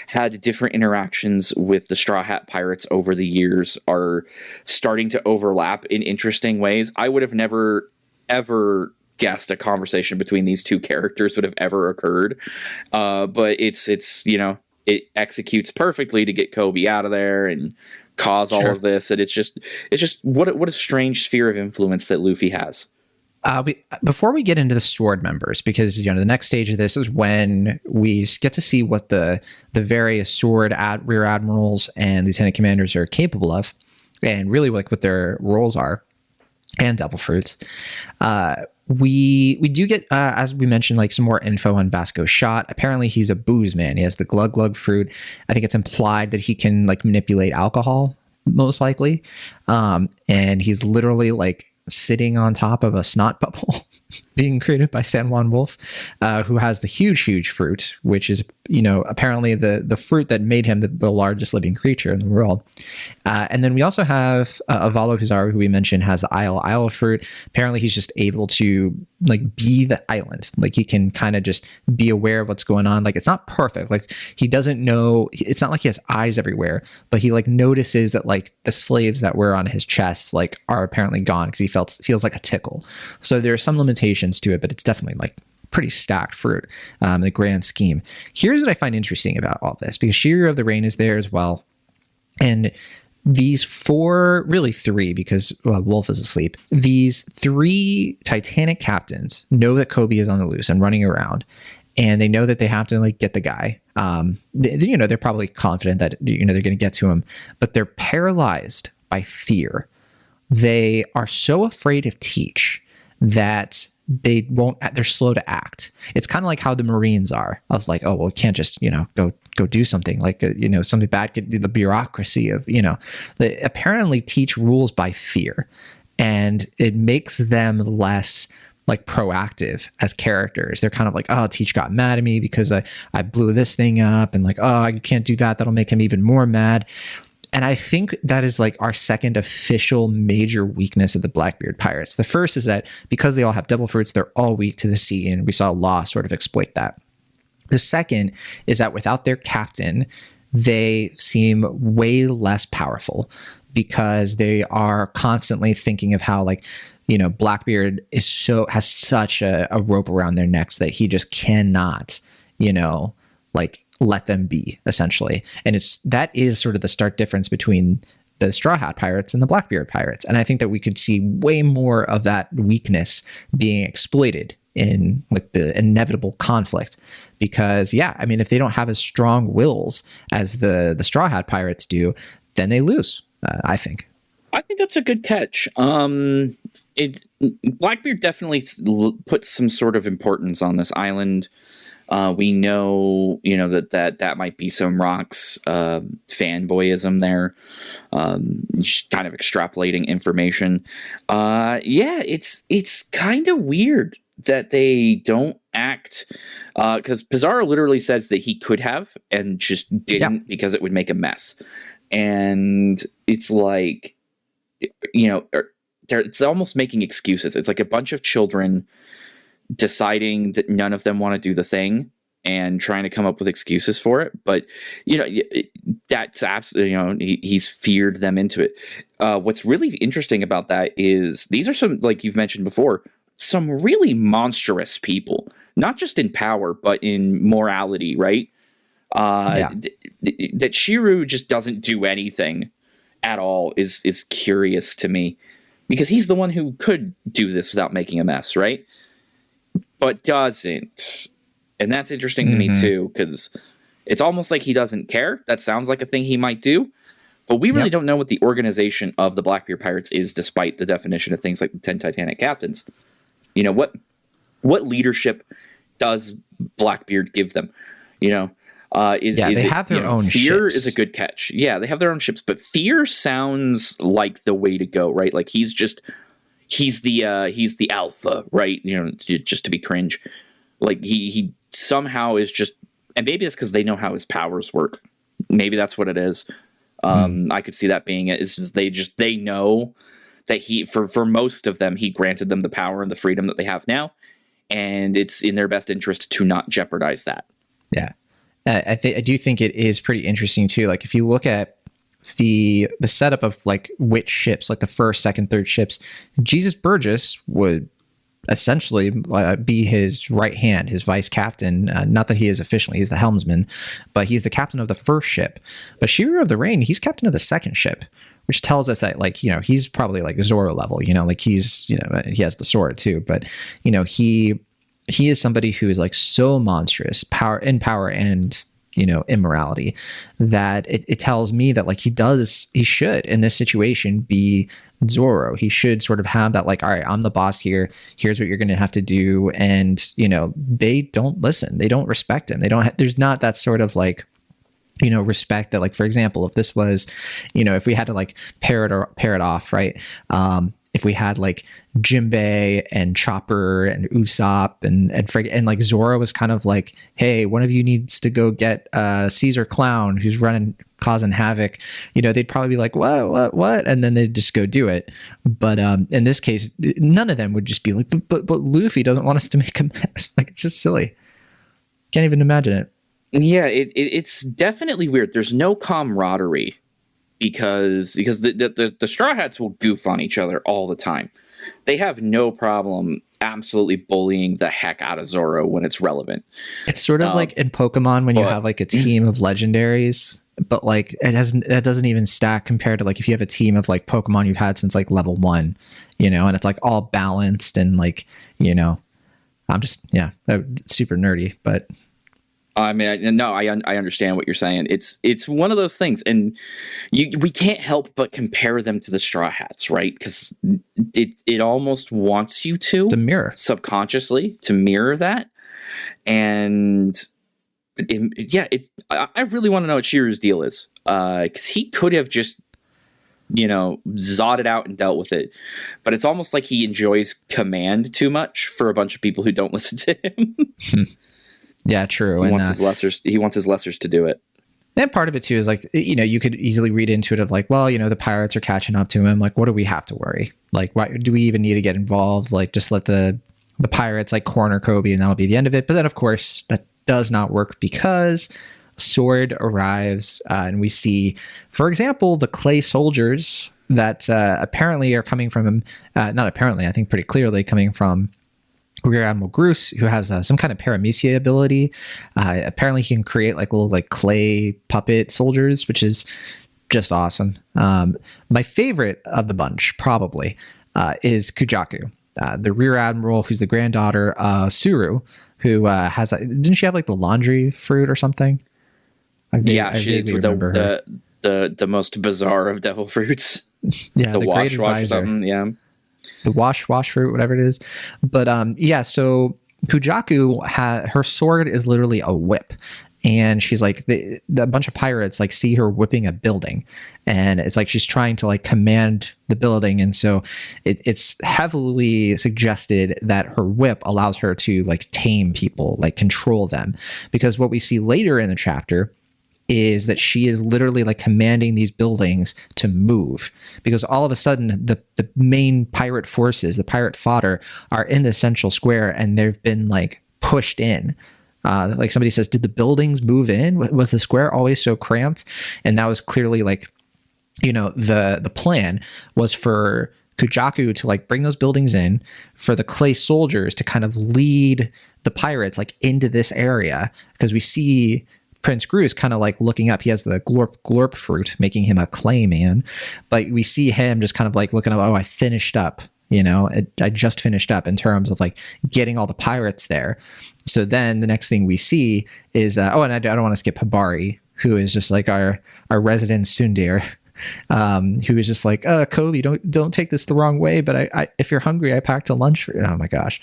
had different interactions with the Straw Hat Pirates over the years are starting to overlap in interesting ways. I would have never, ever guessed a conversation between these two characters would have ever occurred. But it's you know, it executes perfectly to get Kobe out of there and cause all of this. And it's just what a strange sphere of influence that Luffy has. Before we get into the sword members, because, you know, the next stage of this is when we get to see what the various sword rear admirals and lieutenant commanders are capable of, and really like what their roles are, and devil fruits. We do get, as we mentioned, like some more info on Vasco Shot. Apparently he's a booze man. He has the glug glug fruit. I think it's implied that he can like manipulate alcohol, most likely. And he's literally like sitting on top of a snot bubble being created by San Juan Wolf, who has the huge fruit, which is, you know, apparently the fruit that made him the largest living creature in the world. And then we also have Avalo Kizaru, who we mentioned has the Isle fruit. Apparently he's just able to like be the island. Like he can kind of just be aware of what's going on. Like it's not perfect. Like he doesn't know, it's not like he has eyes everywhere, but he like notices that like the slaves that were on his chest like are apparently gone because he feels like a tickle. So there are some limitations to it, but it's definitely like pretty stacked fruit in the grand scheme. Here's what I find interesting about all this, because Shiryu of the Rain is there as well. And these really three, because Wolf is asleep, these three Titanic captains know that Kobe is on the loose and running around, and they know that they have to like get the guy. You know, they're probably confident that, you know, they're going to get to him, but they're paralyzed by fear. They are so afraid of Teach that they're slow to act. It's kind of like how the Marines are, of like, oh, well, we can't just, you know, go do something like, you know, something bad could do, the bureaucracy of, you know, they apparently Teach rules by fear, and it makes them less like proactive as characters. They're kind of like, oh, Teach got mad at me because I blew this thing up, and like, oh, you can't do that. That'll make him even more mad. And I think that is like our second official major weakness of the Blackbeard Pirates. The first is that because they all have devil fruits, they're all weak to the sea, and we saw Law sort of exploit that. The second is that without their captain, they seem way less powerful because they are constantly thinking of how, like, you know, Blackbeard has such a rope around their necks that he just cannot, you know, like, let them be, essentially. And that is sort of the stark difference between the Straw Hat Pirates and the Blackbeard Pirates. And I think that we could see way more of that weakness being exploited in with the inevitable conflict, because I mean, if they don't have as strong wills as the Straw Hat Pirates do, then they lose, I think. I think that's a good catch. It Blackbeard definitely puts some sort of importance on this island. We know, that might be some Rock's fanboyism there, just kind of extrapolating information. It's kind of weird that they don't act, because Pizarro literally says that he could have and just didn't because it would make a mess. And it's like, it's almost making excuses. It's like a bunch of children deciding that none of them want to do the thing and trying to come up with excuses for it. But, that's absolutely, he's feared them into it. What's really interesting about that is these are some, like you've mentioned before, some really monstrous people, not just in power, but in morality, right? That Shiru just doesn't do anything at all is curious to me, because he's the one who could do this without making a mess, right? But doesn't. And that's interesting to me too, because it's almost like he doesn't care. That sounds like a thing he might do, but we really don't know what the organization of the Blackbeard Pirates is, despite the definition of things like the 10 Titanic Captains. What leadership does Blackbeard give them? They have their own fear ships. Is a good catch. Yeah, they have their own ships, but fear sounds like the way to go, right? Like he's the alpha, right? Just to be cringe. Like he somehow is just, and maybe it's because they know how his powers work. Maybe that's what it is. I could see that being it. It's just they know that he, for most of them, he granted them the power and the freedom that they have now, and it's in their best interest to not jeopardize that. Yeah. I do think it is pretty interesting too. Like if you look at the setup of like which ships, like the first, second, third ships, Jesus Burgess would essentially be his right hand, his vice captain. Not that he is officially, he's the helmsman, but he's the captain of the first ship. But Shiru of the Rain, he's captain of the second ship, which tells us that, like, he's probably like Zoro level, like he's, he has the sword too, but he is somebody who is like so monstrous power and immorality, that it tells me that like he should in this situation be Zoro. He should sort of have that, like, all right, I'm the boss here, here's what you're going to have to do. And they don't listen, they don't respect him, there's not that sort of like respect that, like, for example, if this was, if we had to like pair it off, right? If we had like Jinbei and Chopper and Usopp and like Zoro was kind of like, hey, one of you needs to go get Caesar Clown who's causing havoc, they'd probably be like, what? And then they'd just go do it. But in this case, none of them would just be like, but Luffy doesn't want us to make a mess. Like, it's just silly. Can't even imagine it. Yeah, it's definitely weird. There's no camaraderie because the Straw Hats will goof on each other all the time. They have no problem absolutely bullying the heck out of Zoro when it's relevant. It's sort of like in Pokemon when you have like a team of legendaries, but like it doesn't even stack compared to like if you have a team of like Pokemon you've had since like level 1, and it's like all balanced and like, I'm just, super nerdy, but I mean, no, I understand what you're saying. It's one of those things, and we can't help but compare them to the Straw Hats, right? Because it almost wants you to mirror subconsciously to mirror that, and I really want to know what Shiru's deal is, because he could have just zodded out and dealt with it, but it's almost like he enjoys command too much for a bunch of people who don't listen to him. Yeah, true. He wants his lessers to do it. And part of it too is like, you could easily read into it of like, well, the pirates are catching up to him. Like, what do we have to worry? Like, why do we even need to get involved? Like, just let the pirates like corner Kobe and that'll be the end of it. But then of course that does not work, because Sword arrives and we see, for example, the clay soldiers that apparently are coming from, not apparently, I think pretty clearly coming from Rear Admiral Groose, who has some kind of paramecia ability. Apparently he can create like little like clay puppet soldiers, which is just awesome. My favorite of the bunch probably is Kujaku, the Rear Admiral, who's the granddaughter of Suru, who has, didn't she have like the laundry fruit or something? She remember the most bizarre of devil fruits. Yeah, the the wash great wash or advisor. something. Yeah. The wash fruit, whatever it is. But yeah, so Kujaku her sword is literally a whip. And she's like, the bunch of pirates like see her whipping a building, and it's like she's trying to like command the building. And so it's heavily suggested that her whip allows her to like tame people, like control them, because what we see later in the chapter is that she is literally like commanding these buildings to move, because all of a sudden the main pirate forces, the pirate fodder, are in the central square, and they've been like pushed in. Like somebody says, did the buildings move in? Was the square always so cramped? And that was clearly like, the plan was for Kujaku to like bring those buildings in, for the clay soldiers to kind of lead the pirates like into this area, because we see Prince Gru's kind of like looking up. He has the glorp glorp fruit, making him a clay man, but we see him just kind of like looking up. Oh, I finished up. I just finished up in terms of like getting all the pirates there. So then the next thing we see is, and I don't want to skip Hibari, who is just like our resident tsundere, who is just like, Kobe, don't take this the wrong way, but I if you're hungry, I packed a lunch for you. Oh my gosh.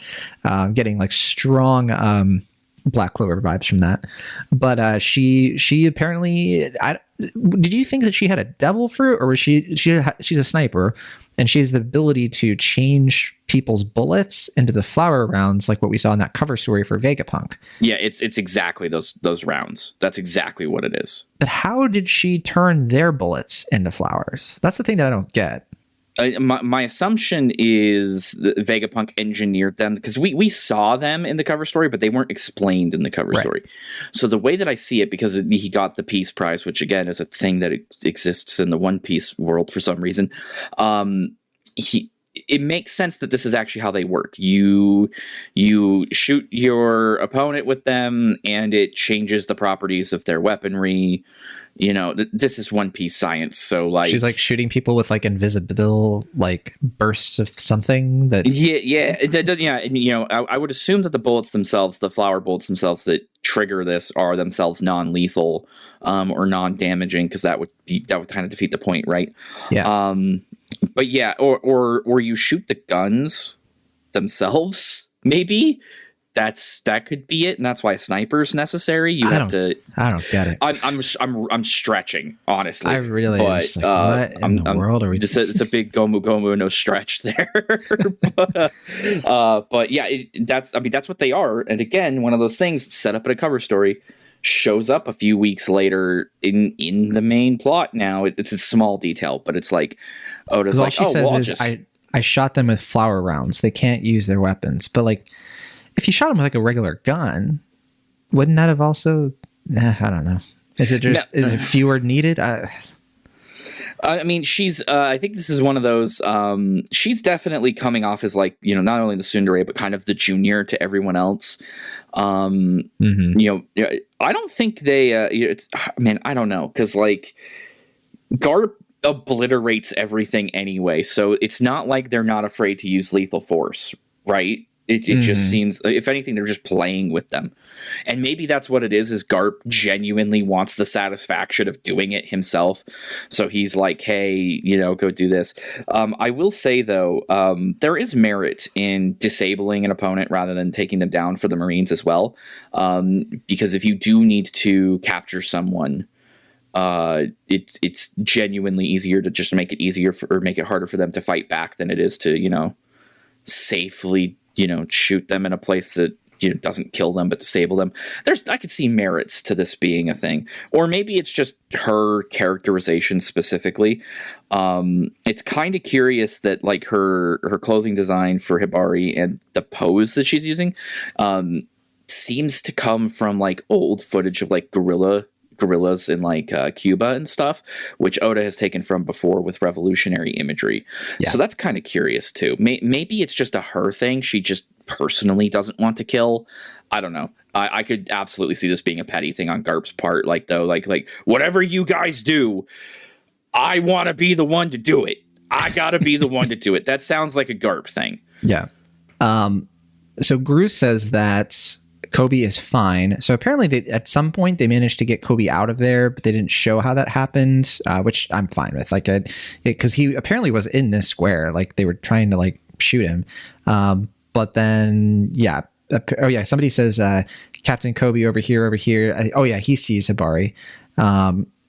Getting like strong Black Clover vibes from that. But she apparently, did you think that she had a devil fruit, or was she's a sniper, and she has the ability to change people's bullets into the flower rounds, like what we saw in that cover story for Vegapunk? Yeah, it's exactly those rounds. That's exactly what it is. But how did she turn their bullets into flowers? That's the thing that I don't get. My assumption is that Vegapunk engineered them, because we saw them in the cover story, but they weren't explained in the cover story. So the way that I see it, because he got the Peace Prize, which again is a thing that exists in the One Piece world for some reason, it makes sense that this is actually how they work. You shoot your opponent with them, and it changes the properties of their weaponry. This is One Piece science. So like, she's like shooting people with like invisible like bursts of something that. Yeah. And, I would assume that the bullets themselves, the flower bullets themselves that trigger this, are themselves non-lethal, or non-damaging, because that would kind of defeat the point, right? Yeah. But yeah, or you shoot the guns themselves, maybe. That could be it, and that's why a sniper's necessary. I don't get it. I'm stretching, honestly. I really am. But like, what in the world are we? It's a big gomu no stretch there. but yeah, that's what they are. And again, one of those things set up in a cover story shows up a few weeks later in the main plot. Now it's a small detail, but it's like Oda's like, all she says is, I shot them with flower rounds. They can't use their weapons, but like, if you shot him with like a regular gun, wouldn't that have also? I don't know. Is it just is it fewer needed? I mean, she's. I think this is one of those. She's definitely coming off as like, not only the tsundere, but kind of the junior to everyone else. I don't think they. I don't know, because like Garp obliterates everything anyway, so it's not like they're not afraid to use lethal force, right? It just seems, if anything, they're just playing with them. And maybe that's what it is Garp genuinely wants the satisfaction of doing it himself. So he's like, hey, go do this. I will say, though, there is merit in disabling an opponent rather than taking them down for the Marines as well. Because if you do need to capture someone, it's genuinely easier to just make it easier or make it harder for them to fight back than it is to, safely shoot them in a place that doesn't kill them but disable them. I could see merits to this being a thing, or maybe it's just her characterization specifically. It's kind of curious that like her clothing design for Hibari and the pose that she's using seems to come from like old footage of like gorillas in like Cuba and stuff, which Oda has taken from before with revolutionary imagery. Yeah. So that's kind of curious too. Maybe it's just a her thing. She just personally doesn't want to kill. I don't know. I could absolutely see this being a petty thing on Garp's part. Like though, like whatever you guys do, I want to be the one to do it. I gotta be the one to do it. That sounds like a Garp thing. Yeah. So Gru says that Kobe is fine. So apparently at some point they managed to get Kobe out of there, but they didn't show how that happened, which I'm fine with. Like, because he apparently was in this square, like they were trying to like shoot him. But then, yeah. Oh yeah. Somebody says, Captain Kobe over here. Oh yeah. He sees Hibari.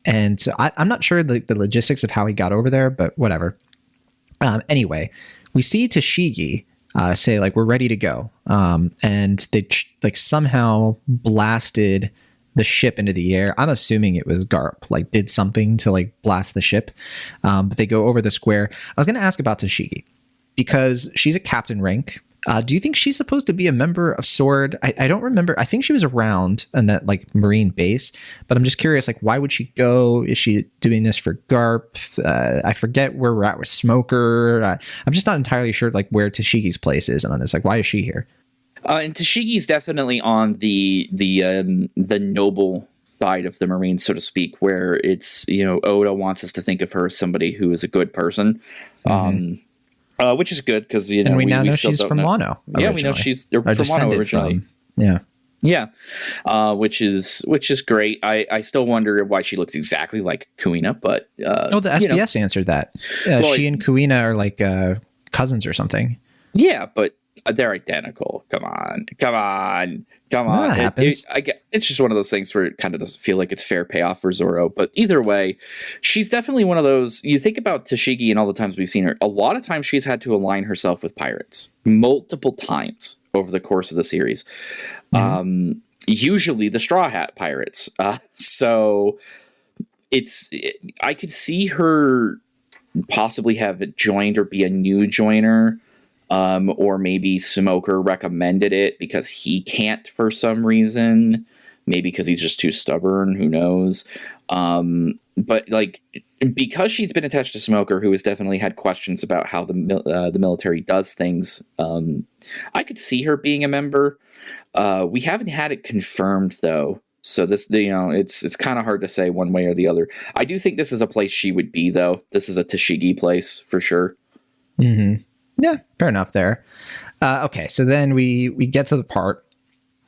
And so I'm not sure the logistics of how he got over there, but whatever. Anyway, we see Tashigi say like, we're ready to go. And they like somehow blasted the ship into the air. I'm assuming it was Garp, like did something to like blast the ship. But they go over the square. I was going to ask about Tashigi because she's a captain rank. Do you think she's supposed to be a member of Sword? I don't remember. I think she was around in that like Marine base, but I'm just curious, like, why would she go? Is she doing this for Garp? I forget where we're at with Smoker. I'm just not entirely sure like where Tashigi's place is on this. Like, why is she here? And Tashigi's definitely on the noble side of the Marines, so to speak, where it's, Oda wants us to think of her as somebody who is a good person. Mm-hmm. Which is good because and we now know she's from Wano. Yeah, we know she's from Wano originally. Yeah. Which is great. I still wonder why she looks exactly like Kuina, but the SBS answered that. She and Kuina are like cousins or something. Yeah, but they're identical. Come on. That happens. It's just one of those things where it kind of doesn't feel like it's fair payoff for Zoro. But either way, she's definitely one of those. You think about Tashigi and all the times we've seen her. A lot of times she's had to align herself with pirates multiple times over the course of the series. Mm-hmm. Usually the Straw Hat pirates. So I could see her possibly have joined or be a new joiner. Or maybe Smoker recommended it because he can't for some reason. Maybe because he's just too stubborn. Who knows? But like, because she's been attached to Smoker, who has definitely had questions about how the military does things, I could see her being a member. We haven't had it confirmed though. So this, it's kind of hard to say one way or the other. I do think this is a place she would be though. This is a Tashigi place for sure. Mm-hmm. Yeah, fair enough there. Okay, so then we get to the part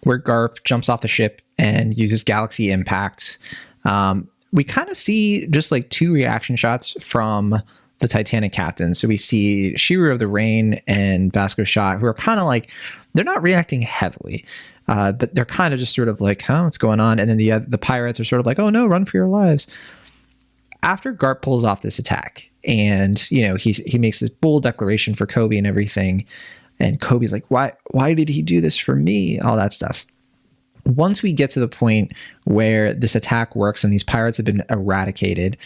where Garp jumps off the ship and uses Galaxy Impact. We kind of see just like two reaction shots from the Titanic captain. So we see Shiru of the Rain and Vasco Shot, who are kind of like, they're not reacting heavily, but they're kind of just sort of like, what's going on? And then the pirates are sort of like, oh no, run for your lives. After Garp pulls off this attack, and he makes this bold declaration for Kobe and everything, and Kobe's like, why did he do this for me? All that stuff. Once we get to the point where this attack works and these pirates have been eradicated,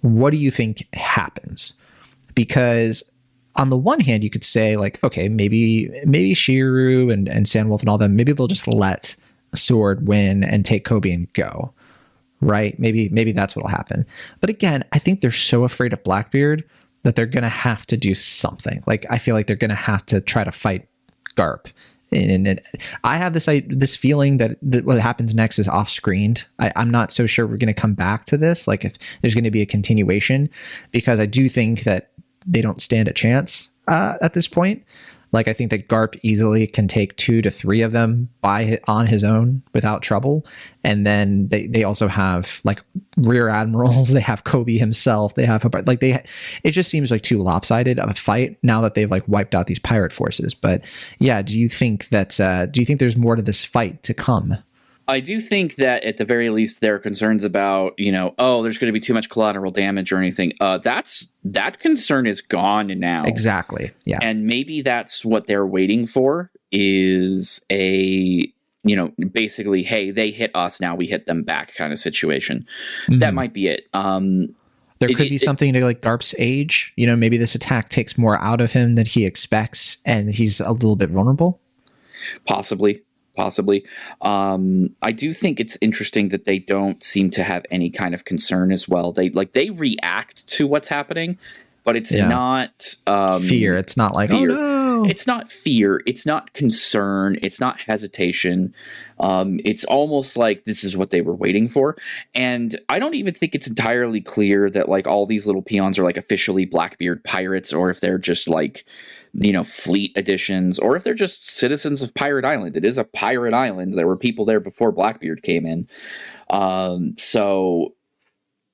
what do you think happens? Because on the one hand, you could say like, okay, maybe Shiru and Sandwolf and all them, maybe they'll just let Sword win and take Kobe and go. Right? Maybe that's what'll happen. But again, I think they're so afraid of Blackbeard that they're going to have to do something. Like, I feel like they're going to have to try to fight Garp. And I have this feeling that what happens next is off-screened. I'm not so sure we're going to come back to this, like if there's going to be a continuation, because I do think that they don't stand a chance at this point. Like, I think that Garp easily can take 2 to 3 of them on his own without trouble. And then they also have like rear admirals. They have Kobe himself. They have it just seems like too lopsided of a fight now that they've like wiped out these pirate forces. But yeah, do you think there's more to this fight to come? I do think that at the very least there are concerns about, there's going to be too much collateral damage or anything. That concern is gone now. Exactly. Yeah. And maybe that's what they're waiting for is basically, hey, they hit us, now we hit them back kind of situation. Mm-hmm. That might be it. There could be something to like Garp's age. Maybe this attack takes more out of him than he expects and he's a little bit vulnerable. Possibly. I do think it's interesting that they don't seem to have any kind of concern as well. They react to what's happening, but it's not fear. It's not like, fear. Oh it's not fear, it's not concern, it's not hesitation. It's almost like this is what they were waiting for. And I don't even think it's entirely clear that like all these little peons are like officially Blackbeard pirates, or if they're just like, you know, fleet additions, or if they're just citizens of Pirate Island. It is a pirate island. There were people there before Blackbeard came in. So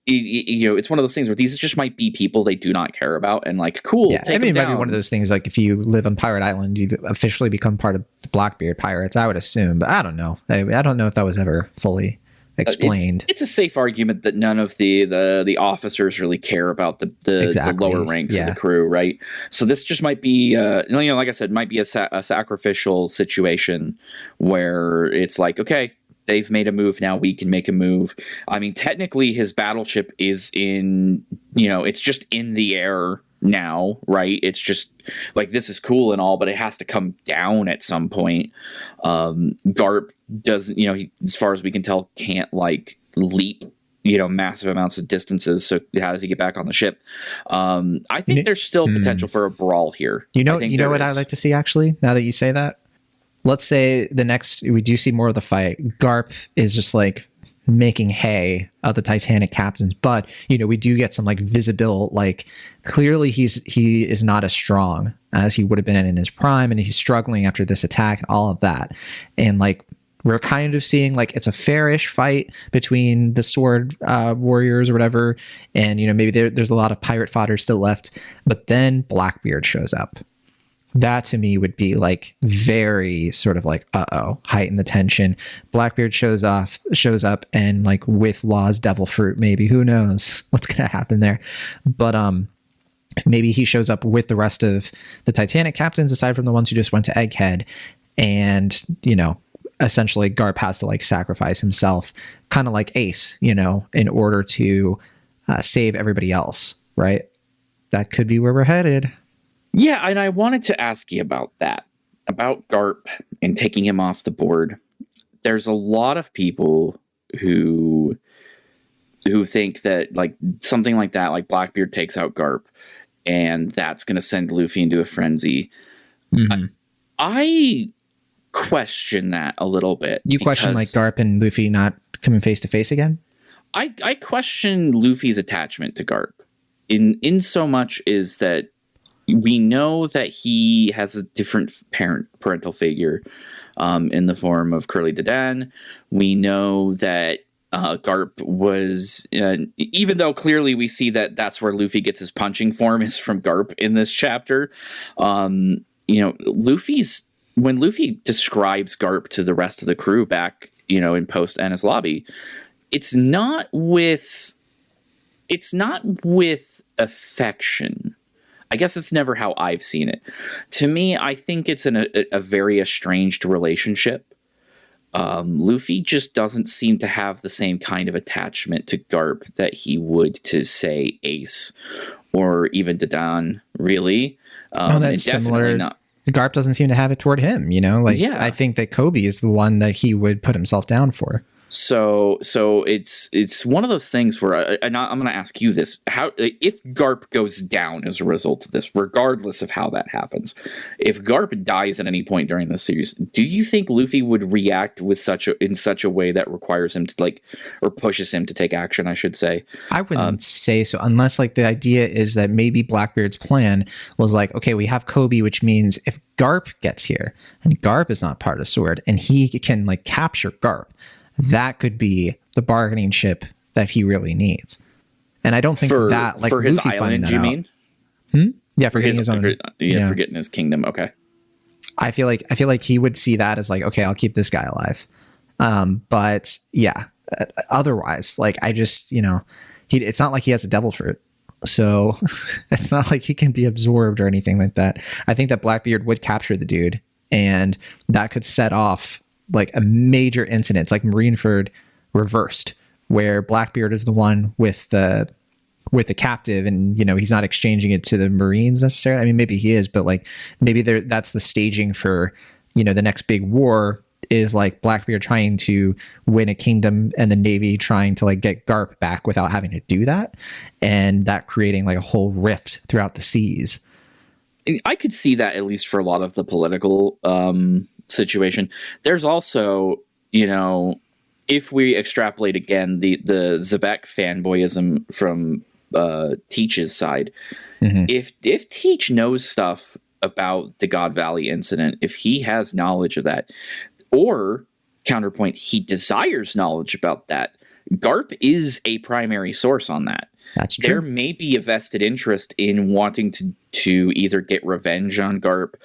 you know, it's one of those things where these just might be people they do not care about, and like, cool. Yeah, I mean, it might be one of those things like if you live on Pirate Island, you officially become part of the Blackbeard pirates, I would assume, but I don't know. I don't know if that was ever fully explained. It's a safe argument that none of the officers really care about the lower ranks of the crew, right? So this just might be, you know, like I said, might be a sacrificial situation where it's like, okay, they've made a move, now we can make a move. I mean, technically his battleship is in, you know, it's just in the air now, right? It's just like, this is cool and all, but it has to come down at some point. Garp doesn't, you know, he, as far as we can tell, can't like leap, you know, massive amounts of distances. So how does he get back on the ship? I think there's still potential for a brawl here. You know what I'd like to see, actually, now that you say that? Let's say we do see more of the fight. Garp is just like making hay of the Titanic captains, but you know, we do get some like visible, like clearly he is not as strong as he would have been in his prime, and he's struggling after this attack and all of that. And like, we're kind of seeing like it's a fairish fight between the sword warriors or whatever, and you know, maybe there's a lot of pirate fodder still left, but then Blackbeard shows up. That to me would be like very sort of like, heighten the tension. Blackbeard shows up and like with Law's devil fruit, maybe, who knows what's going to happen there. But maybe he shows up with the rest of the Titanic captains, aside from the ones who just went to Egghead. And, you know, essentially Garp has to like sacrifice himself, kind of like Ace, you know, in order to save everybody else, right? That could be where we're headed. Yeah, and I wanted to ask you about that, about Garp and taking him off the board. There's a lot of people who think that like something like that, like Blackbeard takes out Garp, and that's going to send Luffy into a frenzy. Mm-hmm. I question that a little bit. You question like Garp and Luffy not coming face to face again? I question Luffy's attachment to Garp in so much is that we know that he has a different parental figure in the form of Curly Dedan. We know that Garp was, even though clearly we see that that's where Luffy gets his punching form is from Garp in this chapter. You know, when Luffy describes Garp to the rest of the crew back, you know, in post Enies Lobby, it's not with affection. I guess it's never how I've seen it. To me, I think it's a very estranged relationship. Luffy just doesn't seem to have the same kind of attachment to Garp that he would to, say, Ace or even Dedan, really. That's similar. Not. Garp doesn't seem to have it toward him, you know? Like, yeah. I think that Kobe is the one that he would put himself down for. So it's one of those things where I'm going to ask you this: how, if Garp goes down as a result of this, regardless of how that happens, if Garp dies at any point during this series, do you think Luffy would react in such a way that requires him to like, or pushes him to take action? I should say. I wouldn't say so, unless like the idea is that maybe Blackbeard's plan was like, okay, we have Kobe, which means if Garp gets here and Garp is not part of Sword and he can like capture Garp, that could be the bargaining chip that he really needs. And I don't think that like for his Luffy island, you mean? Yeah, for getting his own. For getting his kingdom. Okay. I feel like he would see that as like, okay, I'll keep this guy alive. But yeah, otherwise, like I just, you know, it's not like he has a devil fruit. So it's not like he can be absorbed or anything like that. I think that Blackbeard would capture the dude, and that could set off like a major incident. It's like Marineford reversed, where Blackbeard is the one with the captive, and you know, he's not exchanging it to the Marines necessarily. I mean, maybe he is, but like maybe that's the staging for, you know, the next big war is like Blackbeard trying to win a kingdom and the Navy trying to like get Garp back without having to do that, and that creating like a whole rift throughout the seas. I could see that, at least for a lot of the political situation. There's also, if we extrapolate again the Zebek fanboyism from Teach's side, if Teach knows stuff about the God Valley incident, if he has knowledge of that, or counterpoint, he desires knowledge about that, Garp is a primary source on that. That's true. There may be a vested interest in wanting to either get revenge on Garp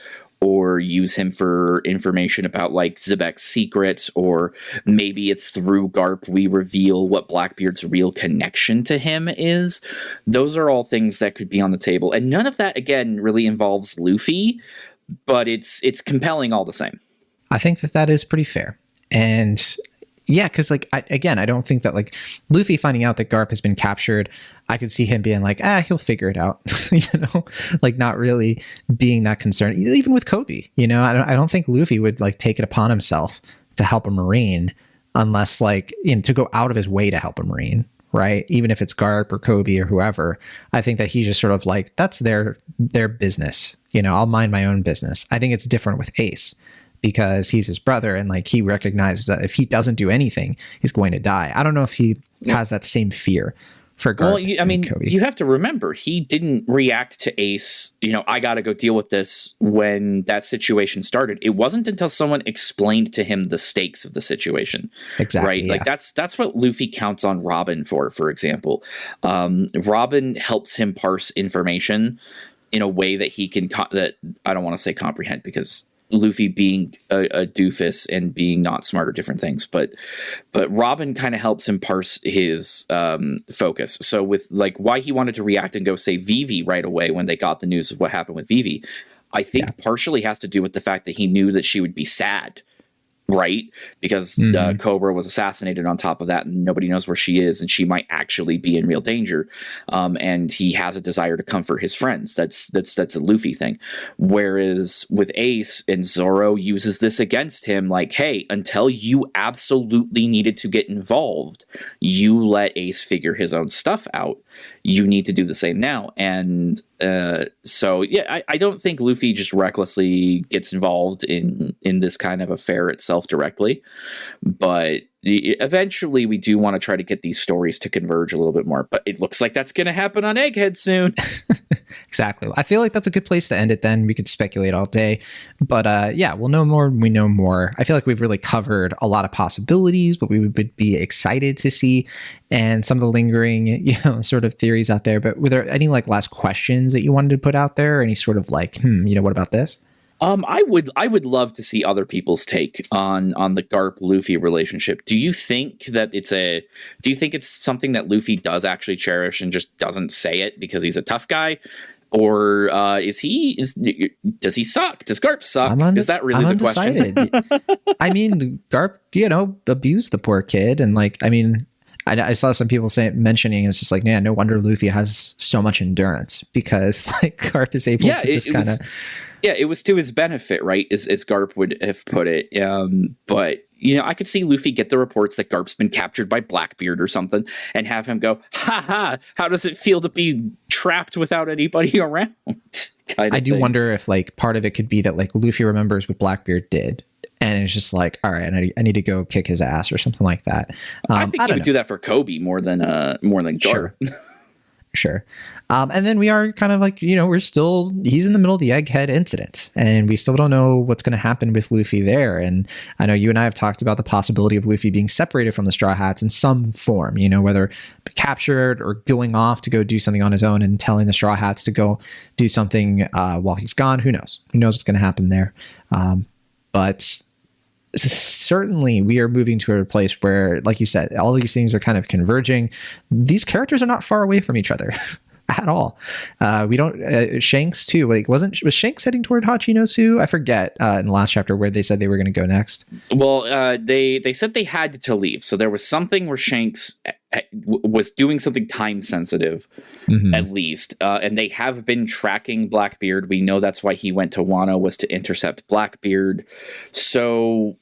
or use him for information about like Zebek's secrets, or maybe it's through Garp we reveal what Blackbeard's real connection to him is. Those are all things that could be on the table. And none of that, again, really involves Luffy, but it's compelling all the same. I think that is pretty fair. And yeah, because like I don't think that like Luffy finding out that Garp has been captured, I could see him being like, he'll figure it out, like not really being that concerned. Even with Kobe, I don't think Luffy would like take it upon himself to help a Marine unless like to go out of his way to help a Marine, right? Even if it's Garp or Kobe or whoever, I think that he's just sort of like, that's their business. I'll mind my own business. I think it's different with Ace, because he's his brother and like he recognizes that if he doesn't do anything, he's going to die. I don't know if he has that same fear for Garp. Well, Kobe. You have to remember, he didn't react to Ace, I got to go deal with this when that situation started. It wasn't until someone explained to him the stakes of the situation. Exactly. Right? Yeah. Like that's what Luffy counts on Robin for example. Robin helps him parse information in a way that he can, that I don't want to say comprehend, because Luffy being a doofus and being not smart are different things, but Robin kind of helps him parse his focus. So with like why he wanted to react and go save Vivi right away when they got the news of what happened with Vivi, I think partially has to do with the fact that he knew that she would be sad, right? Because Cobra was assassinated on top of that, and nobody knows where she is, and she might actually be in real danger. And he has a desire to comfort his friends. That's a Luffy thing. Whereas with Ace, and Zoro uses this against him, like, hey, until you absolutely needed to get involved, you let Ace figure his own stuff out. You need to do the same now. And so, yeah, I don't think Luffy just recklessly gets involved in this kind of affair itself directly. But eventually we do want to try to get these stories to converge a little bit more. But it looks like that's going to happen on Egghead soon. Exactly. I feel like that's a good place to end it then. We could speculate all day. But yeah, we'll know more when we know more. I feel like we've really covered a lot of possibilities, what we would be excited to see, and some of the lingering, sort of theories out there. But were there any like last questions that you wanted to put out there? Any sort of like, what about this? I would love to see other people's take on the Garp Luffy relationship. Do you think it's something that Luffy does actually cherish and just doesn't say it because he's a tough guy? Or does he suck? Does Garp suck? Is that really the question? I mean, Garp, abused the poor kid. And like, I mean, I saw some people mentioning it's just like, yeah, no wonder Luffy has so much endurance, because like Garp is able to just kind of. Yeah, it was to his benefit, right? As Garp would have put it. But I could see Luffy get the reports that Garp's been captured by Blackbeard or something, and have him go, "Ha ha! How does it feel to be trapped without anybody around?" I do wonder if like part of it could be that like Luffy remembers what Blackbeard did, and it's just like, all right, I need to go kick his ass or something like that. I think he would do that for Kobe more than Garp. Sure. Sure. And then we are kind of like, he's in the middle of the Egghead incident, and we still don't know what's going to happen with Luffy there. And I know you and I have talked about the possibility of Luffy being separated from the Straw Hats in some form, whether captured or going off to go do something on his own and telling the Straw Hats to go do something while he's gone. Who knows? Who knows what's going to happen there? But certainly we are moving to a place where, like you said, all these things are kind of converging. These characters are not far away from each other at all. We don't Shanks too, like was Shanks heading toward Hachinosu? I forget in the last chapter where they said they were going to go next. Well, they said they had to leave, so there was something where Shanks was doing something time sensitive, at least, and they have been tracking Blackbeard. We know that's why he went to Wano, was to intercept Blackbeard. So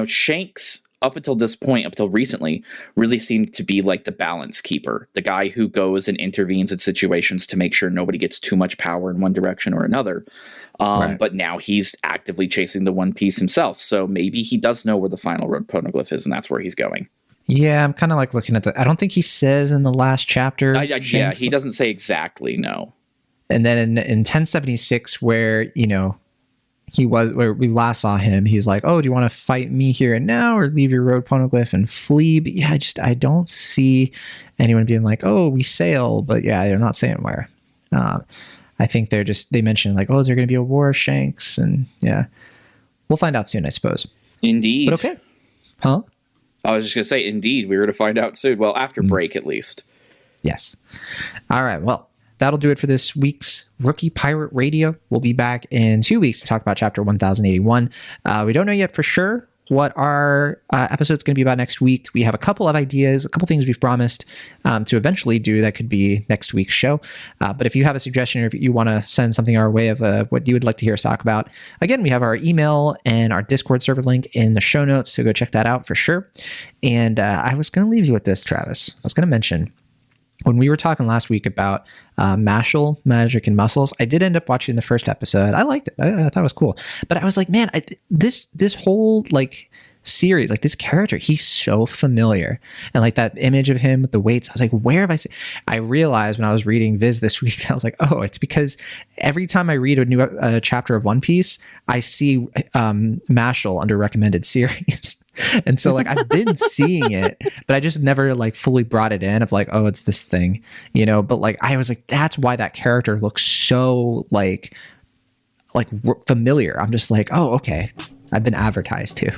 Shanks up until this point, up until recently, really seemed to be like the balance keeper, the guy who goes and intervenes in situations to make sure nobody gets too much power in one direction or another. Right. But now he's actively chasing the One Piece himself. So maybe he does know where the final road poneglyph is, and that's where he's going. Yeah, I'm kind of like looking at I don't think he says in the last chapter. Yeah, he doesn't say exactly, no. And then in 1076, where, where we last saw him, he's like, oh, do you want to fight me here and now or leave your road poneglyph and flee? But yeah, I don't see anyone being like, oh, we sail. But yeah, they're not saying where. I think they mentioned like, oh, is there going to be a war, Shanks? And yeah, we'll find out soon, I suppose. Indeed. But okay. Huh? I was just going to say, indeed, we were to find out soon. Well, after break, at least. Yes. All right. Well, that'll do it for this week's Rookie Pirate Radio. We'll be back in 2 weeks to talk about chapter 1081. We don't know yet for sure what our episode's going to be about next week. We have a couple of ideas, a couple things we've promised to eventually do that could be next week's show. But if you have a suggestion or if you want to send something our way of what you would like to hear us talk about, again, we have our email and our Discord server link in the show notes, so go check that out for sure. And I was going to leave you with this, Travis. I was going to mention, when we were talking last week about Mashal, Magic, and Muscles, I did end up watching the first episode. I liked it. I thought it was cool. But I was like, man, this whole like series, like this character, he's so familiar. And like that image of him with the weights, I was like, where have I seen? I realized when I was reading Viz this week, I was like, oh, it's because every time I read a new chapter of One Piece, I see Mashal under recommended series. And so like I've been seeing it, but I just never like fully brought it in of like, oh, it's this thing, but like I was like, that's why that character looks so like familiar. I'm just like, oh, okay, I've been advertised to.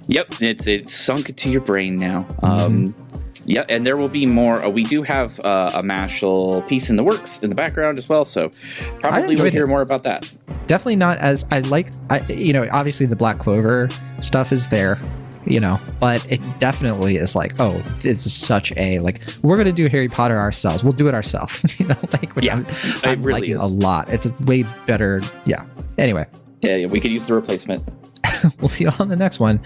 Yep, it's sunk into your brain now. Yeah, and there will be more. We do have a Mashal piece in the works in the background as well, so probably we'll hear more about that. Definitely not as obviously the Black Clover stuff is there, but it definitely is like, oh, this is such a, like, we're going to do Harry Potter ourselves. We'll do it ourselves, which I'm really liking a lot. It's a way better. Yeah. Anyway. Yeah, we could use the replacement. We'll see you on the next one.